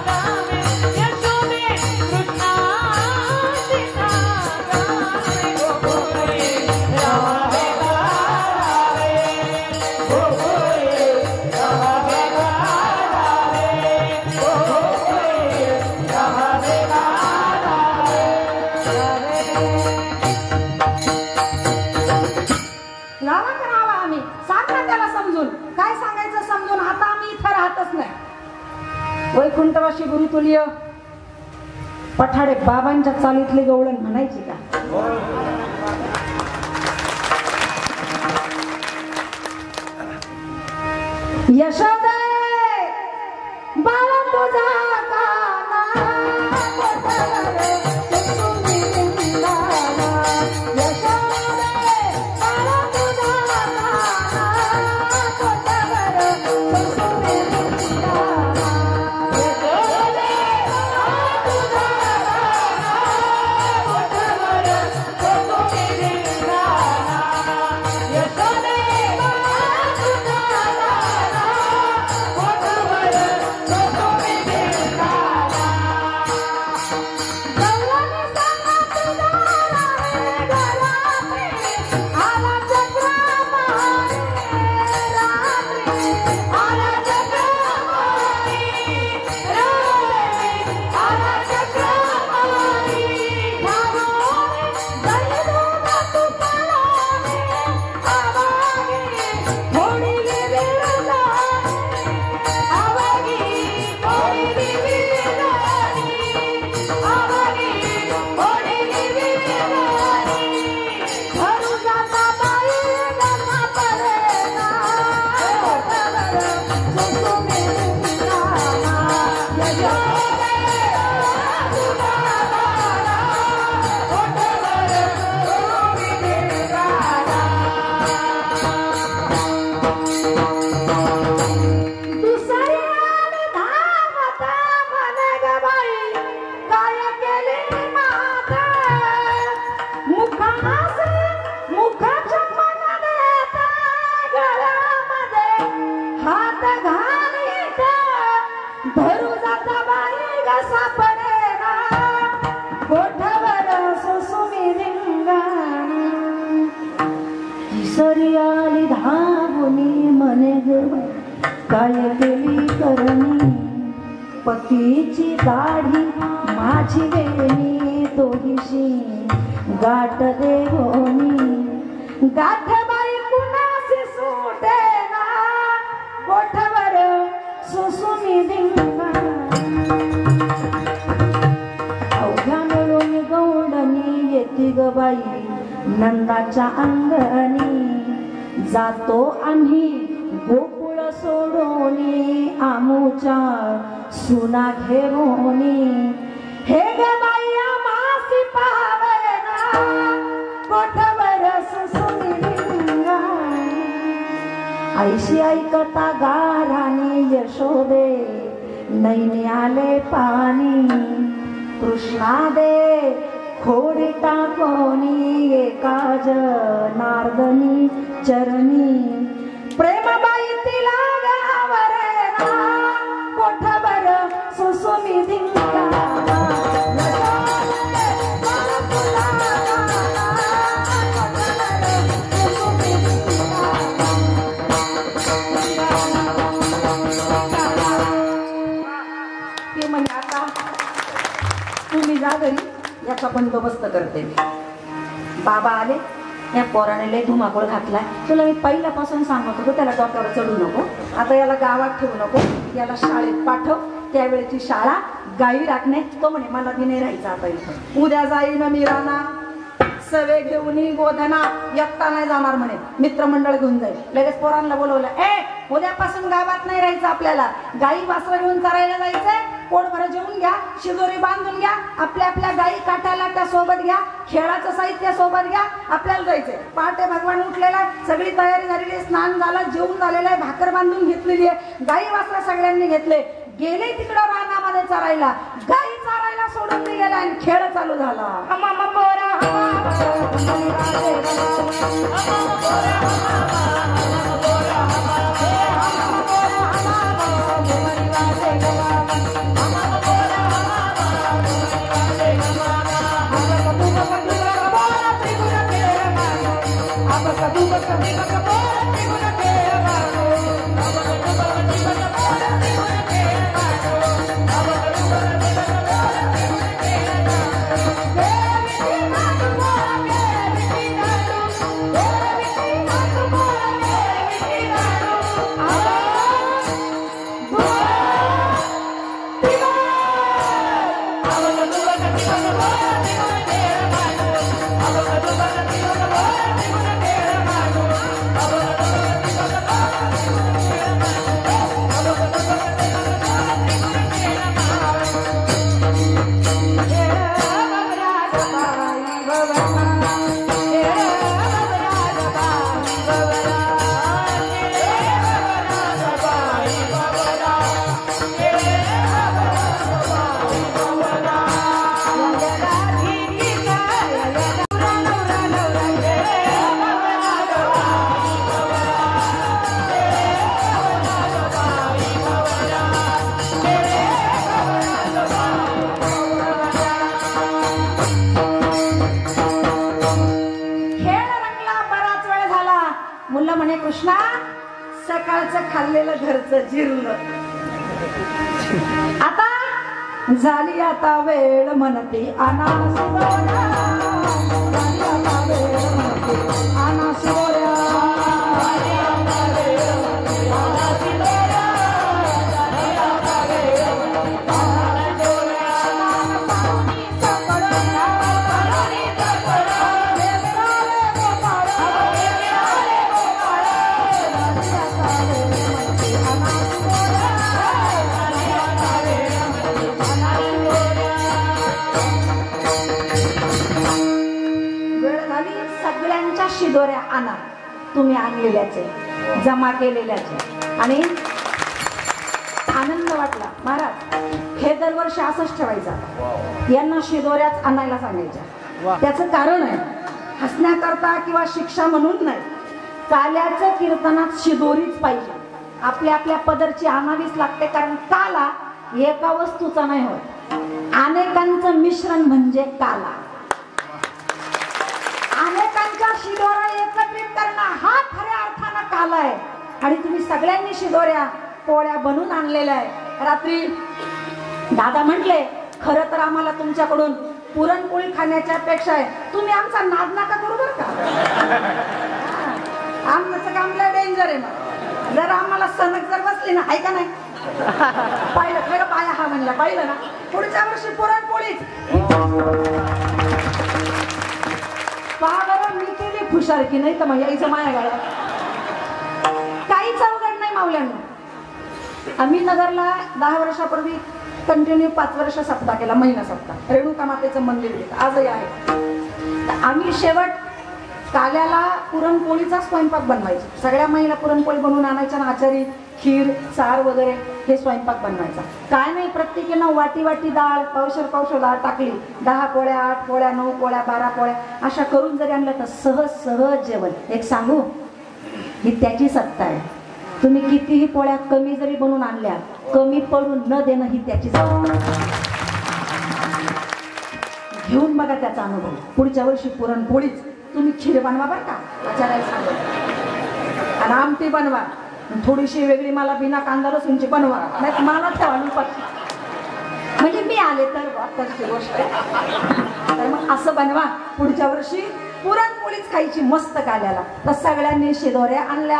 गावे, यशोदे कृष्णा सीता गावे, गोकुळी राहावे का जावे, गोकुळी राहावे का जावे, गोकुळी राहावे का
गावा करावा आम्ही. सांग ना त्याला समजून. काय सांगायचं समजून. आता आम्ही इथं राहतच नाही. वैकुंठवासी गुरुतुल्य पठाडे बाबांच्या चालीतले गवळण म्हणायची का? यशोदे बाळा तुझा सरियाली धावुनी मने ग काय केली करणी पतीची दाढी माझी वेणी तोहिशी गाठ देवोनी गाठ बाई कुणासी सुटे ना गोठवर सुसुमी दिंगा अवघ्या मिळून गौडणी येती ग बाई नंदाच्या अंगणी जातो आम्ही गोकुळ सोडोनी आमुच्या सुना घेऊनी हे ग बाई आमासी पावना कोठवर सुसुमिलिंगा ऐशी ऐकता गारानी यशोदे नैनी आले पाणी कृष्णा दे खोडी टाकोनी एकाज नारदनी चरणी प्रेमबाई तिला गावरे ना कोठवर सुसुमी दिंगा ते म्हणजे आता तुम्ही जा घरी याचा बंदोबस्त करते मी. बाबा आले या पोराने लय धुमाकूळ घातलाय तुला मी पहिल्यापासून सांगत होतो त्याला डोक्यावर चढू नको आता याला गावात ठेवू नको याला शाळेत पाठव त्यावेळेची शाळा गाई राखणे तो म्हणे मला बी नाही राहायचं आता इथं उद्या जाईन मी राहणार सवे घेऊन गोधना एकटा नाही जाणार म्हणे मित्रमंडळ घेऊन जाईल लगेच पोरांना बोलवलं उद्यापासून गावात नाही राहायचं आपल्याला गाई वासरं घेऊन चरायला जायचंय पोटभर जेवून घ्या शिदोरी बांधून घ्या आपल्या आपल्या गाई काट्याला सोबत घ्या खेळाचं साहित्य सोबत घ्या आपल्याला जायचंय पहाटे भगवान उठलेला सगळी तयारी झालेली स्नान झालं जेवून झालेलं आहे भाकर बांधून घेतलेली आहे गाई वासरं सगळ्यांनी घेतले गेले तिकडं रानामध्ये चरायला गाई चरायला सोडून गेला आणि खेळ चालू झाला
Bye.
मुलं म्हणे कृष्णा सकाळचं खाल्लेलं घरचं जिरलं, आता झाली आता वेळ म्हणते आना शिवोऱ्या, झाली आता वेळ म्हणते आना शिवोऱ्या, झाली आता वेळ म्हणते आना शिवोऱ्या, झाली आता वेळ म्हणते आना शिवोऱ्या, नाम पाहुणी सकळ नाम पाहुणी सकळ वेसाळे गोपाळ वेसाळे गोपाळ, झाली आता वेळ म्हणते आना शिवोऱ्या, झाली आता वेळ म्हणते आना शिवोऱ्या. वेळ झाली, सगळ्यांच्या शिदोऱ्या आणा, तुम्ही आणलेल्याचे जमा केलेल्याचे. आणि आनंद वाटला. महाराज हे दरवर्षी असंच ठेवायचं, यांना शिदोऱ्याच आणायला सांगायच्या. त्याचं कारण आहे हसण्याकरता किंवा शिक्षा म्हणून नाही, काल्याचं कीर्तनात शिदोरीच पाहिजे, आपल्या आपल्या पदरची आणावीच लागते. कारण काला एका वस्तूचा नाही होत, अनेकांचं मिश्रण म्हणजे काला. अनेकांच्या शिदोऱ्या एकत्रित करणं हा खऱ्या अर्थानं काला आहे. आणि तुम्ही सगळ्यांनी शिदोऱ्या पोळ्या बनवून आणलेल्या आहे. रात्री दादा म्हटले खरं तर आम्हाला तुमच्याकडून पुरणपोळी खाण्याच्या अपेक्षा आहे, तुम्ही आमचा नाद नका करू बरं का. आमचं काम लय डेंजर आहे. मग जर आम्हाला सनक जर बसली ना, ऐका नाही पाहिलं खरं पाया हा म्हणला, पाहिलं ना पुढच्या वर्षी पुरणपोळीच. पागल मी केली खुशारकी, नाही तर मग यायचं माया गाड्या. काहीच अवघड नाही मावल्यांना. आम्ही नगरला 10 वर्षापूर्वी कंटिन्यू 5 वर्ष सप्ताह केला, महिना सप्ताह. रेणुका मातेचं मंदिर आजही आहे. तर आम्ही शेवट काल्याला पुरणपोळीचा स्वयंपाक बनवायचा. सगळ्या महिला पुरणपोळी बनवून आणायच्या ना, आचारी खीर सार वगैरे हे स्वयंपाक बनवायचा. काय नाही, प्रत्येकीनं वाटी वाटी डाळ, पावशर डाळ टाकली, 10 पोळ्या 8 पोळ्या 9 पोळ्या 12 पोळ्या अशा करून जरी आणलं तर सहज सहज जेवण. एक सांगू, ही त्याची सत्ता आहे. तुम्ही कितीही पोळ्या कमी जरी बनवून आणल्या, कमी पडून न देणं ही त्याची सत्ता. घेऊन बघा त्याचा अनुभव. पुढच्या वर्षी पुरणपोळीच. तुम्ही खीर बनवा बरं का, आचार्याला सांगा, आणि आमटी बनवा, थोडीशी वेगळी मला बिना कांदा लसूणची बनवा, नाही मला ठेवा म्हणजे मी आले तर आत्ताची गोष्ट आहे. तर मग असं बनवा, पुढच्या वर्षी पुरणपोळीच खायची मस्त काल्याला. तर सगळ्यांनी शिदोऱ्या आणल्या,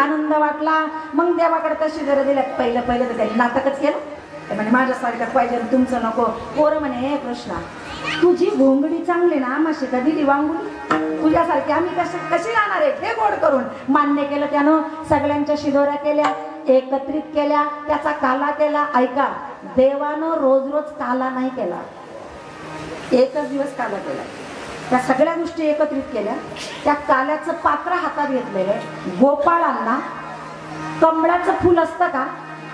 आनंद वाटला. मग देवाकडे तर शिदोऱ्या दिल्या. पहिलं तर त्यांनी नाटकच केलं, म्हणजे माझ्यासारखं पाहिजे तुमचं नको. पोरं म्हणे हे कृष्णा तुझी घोंगडी चांगली ना, आम्हाशी का दिली वांगुडी, तुझ्यासारखी आम्ही कशी राहणार आहे, हे गोड करून मान्य केलं. त्यानं सगळ्यांच्या शिदोऱ्या केल्या, एकत्रित केल्या, त्याचा काला केला. ऐका, देवानं रोज रोज काला नाही केला, एकच दिवस काला केला. त्या सगळ्या गोष्टी एकत्रित केल्या. त्या काल्याचं पात्र हातात घेतलेलं. गोपाळांना कमळाचं फुल असतं का,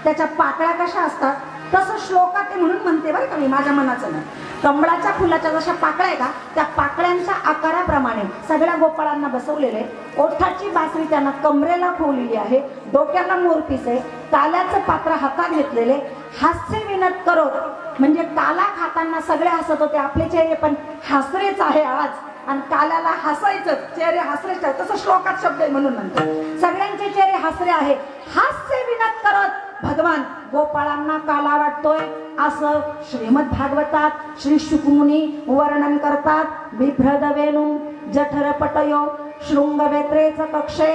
त्याच्या पाकळ्या कशा असतात तसं श्लोकात ते म्हणून म्हणते बरं का, मी माझ्या मनाचं नाही. कमळाच्या फुलाच्या जशा पाकळ्या आहे का, त्या पाकळ्यांच्या आकाराप्रमाणे सगळ्या गोपाळांना बसवलेले. ओठाची बासरी त्यांना कमरेला ठेवलेली आहे, डोक्याला मोरपीस आहे, काल्याचं पात्र हातात घेतलेले. हास्य विनत करत, म्हणजे काला खाताना सगळे हसत होते, आपले चेहरे पण हसरेच आहे आज. आणि काल्याला हसायचं, चेहरे हसरेच आहे, तसं श्लोकात शब्द आहे म्हणून म्हणतो. सगळ्यांचे चेहरे हसरे आहे. हास्य विनत करत भगवान गोपाळांना काला वाटतोय असं श्रीमद भागवतात श्री शुकमुनी वर्णन करतात. बिभ्रद वेणुं जठर पटयो शृंगवेत्रेच कक्षे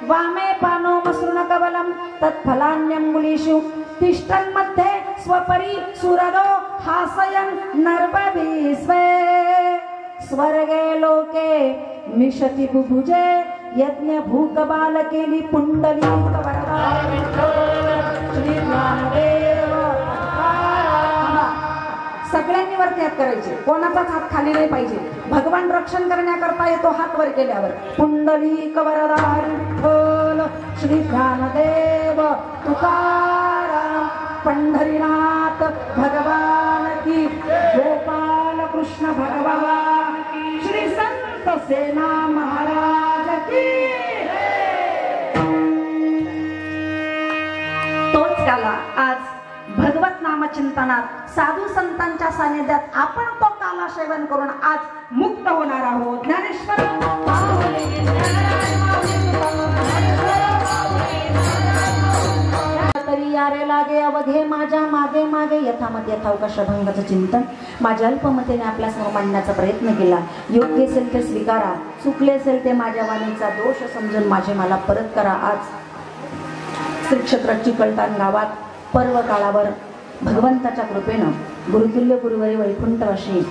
वामे पानो मसृण कवलम तत्फलान्यंगुलीषु तिष्ठन् मध्ये स्वपरी सुरगो हासयन् नर्वभिः स्वर्गे लोके मिशती बुभुजे यज्ञ भूक बाल केली पुंडलिक वरदा श्री ज्ञानदेव सगळ्यांनी वरती हात करायचे, कोणाचाच हात खाली नाही पाहिजे. भगवान रक्षण करण्याकरता येतो हात वर केल्यावर. पुंडलिक वरदा विठ्ठल श्री ज्ञानदेव तुकाराम पंढरीनाथ भगवान की, गोपाल कृष्ण भगवान की, श्री संत सेना महाराज की. तोच काला आज भगवत नामचिंतनात साधू संतांच्या सानिध्यात आपण तो काला सेवन करून आज मुक्त होणार आहोत. ज्ञानेश्वर तरी यारे लागे अवघे माझ्या मागे मागे यथामत यथावकाश भंगाचं चिंतन माझ्या अल्पमतेने आपल्या समोर मांडण्याचा प्रयत्न केला. योग्य असेल ते स्वीकारा, चुकले असेल ते माझ्या वाणीचा दोष समजून माझे मला परत करा. आज श्री क्षेत्र चिकलठाण गावात पर्व काळावर भगवंताच्या कृपेनं गुरुतुल्य गुरुवरी वैकुंठवासी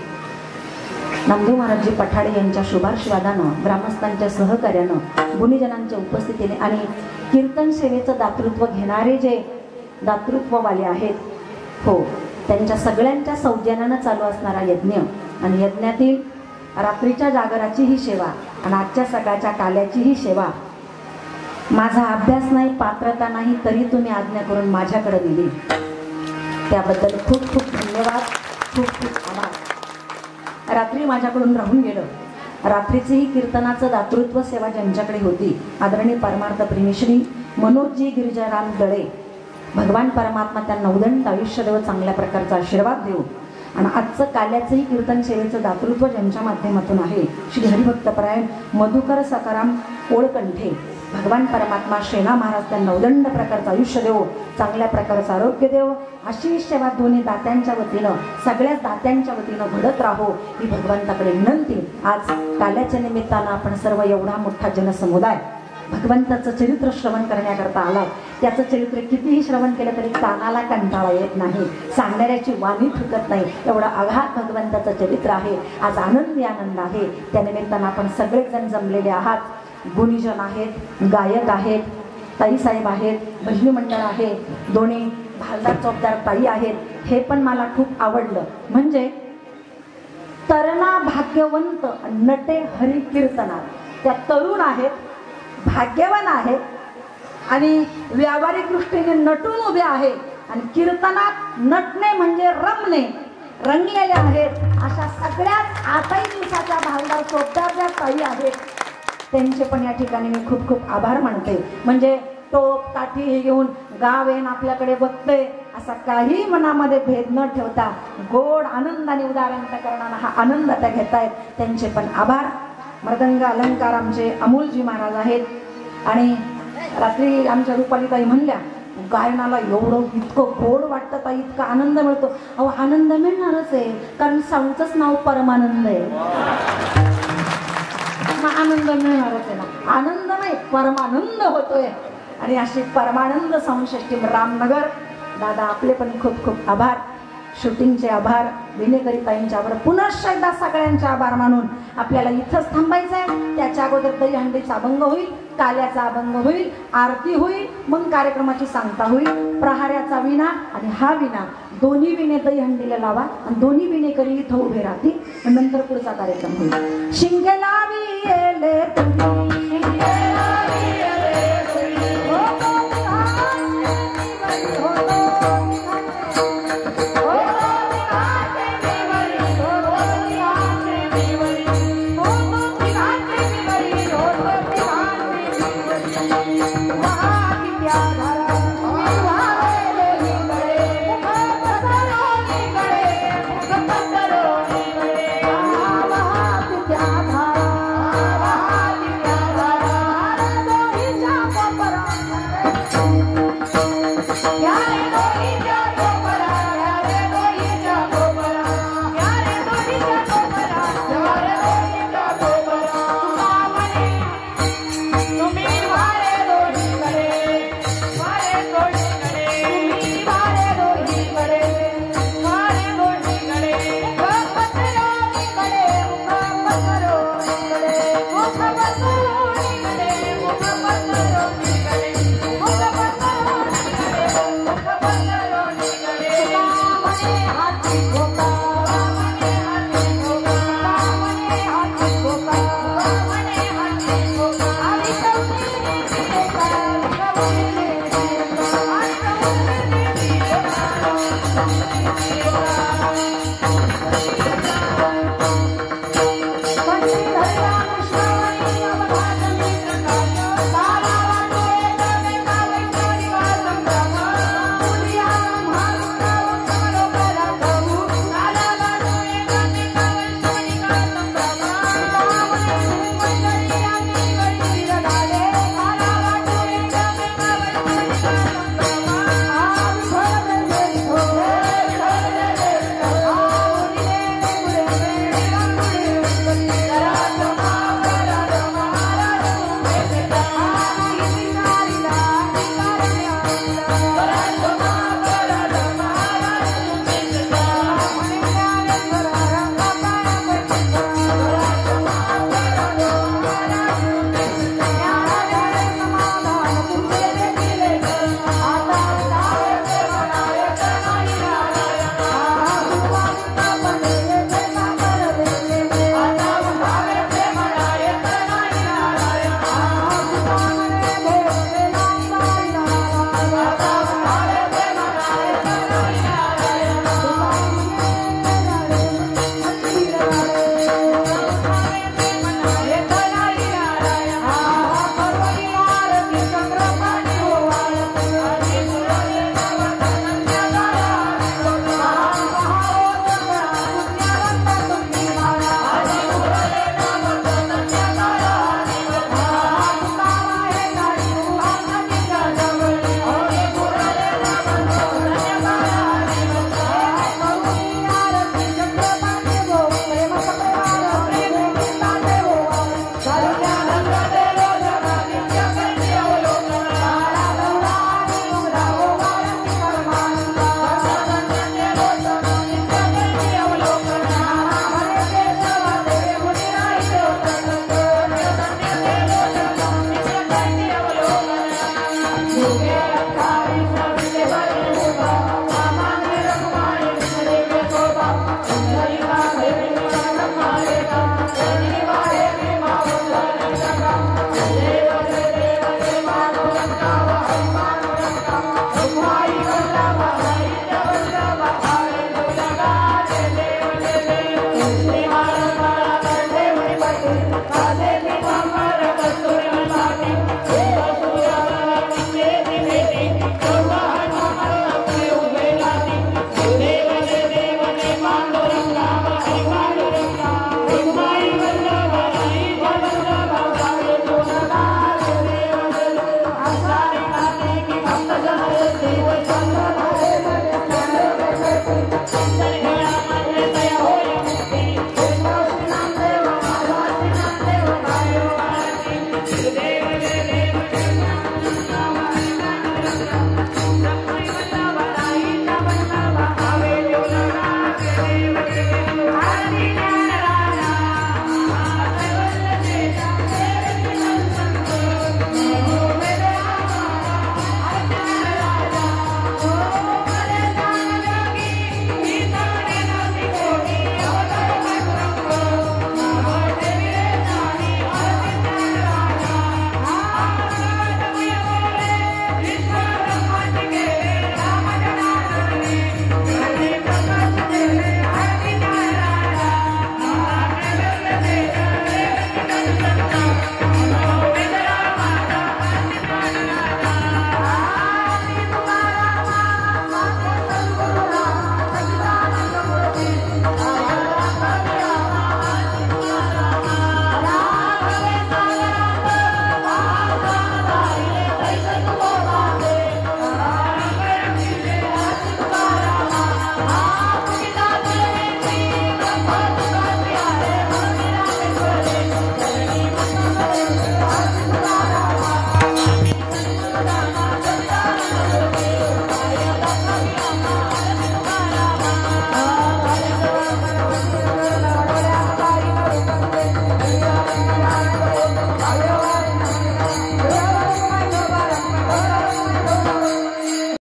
नामदेव महाराजजी पठाडे यांच्या शुभाशीर्वादानं, ग्रामस्थांच्या सहकार्यानं, गुणीजनांच्या उपस्थितीने आणि कीर्तन सेवेचं दातृत्व घेणारे जे दातृत्ववाले आहेत, हो, त्यांच्या सगळ्यांच्या सौजन्यानं चालू असणारा यज्ञ आणि यज्ञातील रात्रीच्या जागराची ही सेवा आणि आजच्या सकाळच्या काल्याची ही सेवा माझा अभ्यास नाही, पात्रता नाही, तरी तुम्ही आज्ञा करून माझ्याकडे दिली. त्याबद्दल खूप खूप धन्यवाद, खूप खूप आभार. रात्री माझ्याकडून राहून गेलं. रात्रीचीही कीर्तनाचं दातृत्व सेवा ज्यांच्याकडे होती, आदरणीय परमार्थ प्रेमी श्री मनोजजी गिरिजाराम दळे, भगवान परमात्मा त्यांना उदंड आयुष्य देव, चांगल्या प्रकारचा आशीर्वाद देऊ. आणि आजचं काल्याचंही कीर्तन सेवेचं दातृत्व ज्यांच्या माध्यमातून आहे, श्री हरिभक्तपरायण मधुकर सकाराम ओळकंठे, भगवान परमात्मा शेना महाराज त्यांना उदंड प्रकारचं आयुष्य देव, चांगल्या प्रकारचं आरोग्य देव. अशी सेवा दोन्ही दात्यांच्या वतीनं, सगळ्याच दात्यांच्या वतीनं घडत राहो ही भगवंताकडे विनंती. आज काल्याच्या निमित्तानं आपण सर्व एवढा मोठा जनसमुदाय भगवंताचं चरित्र श्रवण करण्याकरता आलाय. त्याचं चरित्र कितीही श्रवण केलं तरी कानाला कंटाळा येत नाही, सांगणाऱ्याची वाणी थुकत नाही, एवढा अघात भगवंताचं चरित्र आहे. आज आनंदी आनंद आहे. त्यानिमित्तानं आपण सगळेजण जमलेले आहात. गुणीजन आहेत, गायक आहेत, ताईसाहेब आहेत, भजनी मंडळ आहे, दोन्ही भालदार चौकदार ताई आहेत. हे पण मला खूप आवडलं. म्हणजे तरणा भाग्यवंत नटे हरी कीर्तनात, त्या तरुण आहेत, भाग्यवान आहेत आणि व्यावहारिक दृष्टीने नटून उभे आहेत आणि कीर्तनात नटणे म्हणजे रमणे, रंगलेले आहेत. अशा सगळ्यात आताही दिवसाच्या भालदार चौकदार ज्या ताई आहेत त्यांचे पण या ठिकाणी मी खूप खूप आभार मानते. म्हणजे टोप काठी हे घेऊन गाव येऊन आपल्याकडे बघते असा काही मनामध्ये भेद न ठेवता गोड आनंदाने उदाहरण करणारा हा आनंद त्या घेत आहेत. त्यांचे पण आभार. मृदंग अलंकार आमचे अमोलजी महाराज आहेत आणि रात्री आमच्या रुपालीताई म्हणल्या गायनाला एवढं इतकं गोड वाटतं ताई, इतका आनंद मिळतो. अहो आनंद मिळणारच आहे, कारण साऊंडचंच नाव परमानंद आहे. आनंद मिळणारच आहे ना, आनंद नाही परमानंद होतोय. आणि अशी परमानंद साऊंड सिस्टीम रामनगर दादा आपले पण खूप खूप आभार. शूटिंगचे आभार, विनेकरीताईंचे आभार, पुनश्च एकदा सगळ्यांचे आभार मानून आपल्याला इथंच थांबायचं आहे. त्याच्या अगोदर दहीहंडीचा अभंग होईल, काल्याचा अभंग होईल, आरती होईल, मग कार्यक्रमाची सांगता होईल. प्रहाराचा विणा आणि हा विणा दोन्ही विणे दहीहंडीला लावा आणि दोन्ही विणेकरी इथं उभे राहतील. नंतर पुढचा कार्यक्रम होईल. शिंगे लावी येले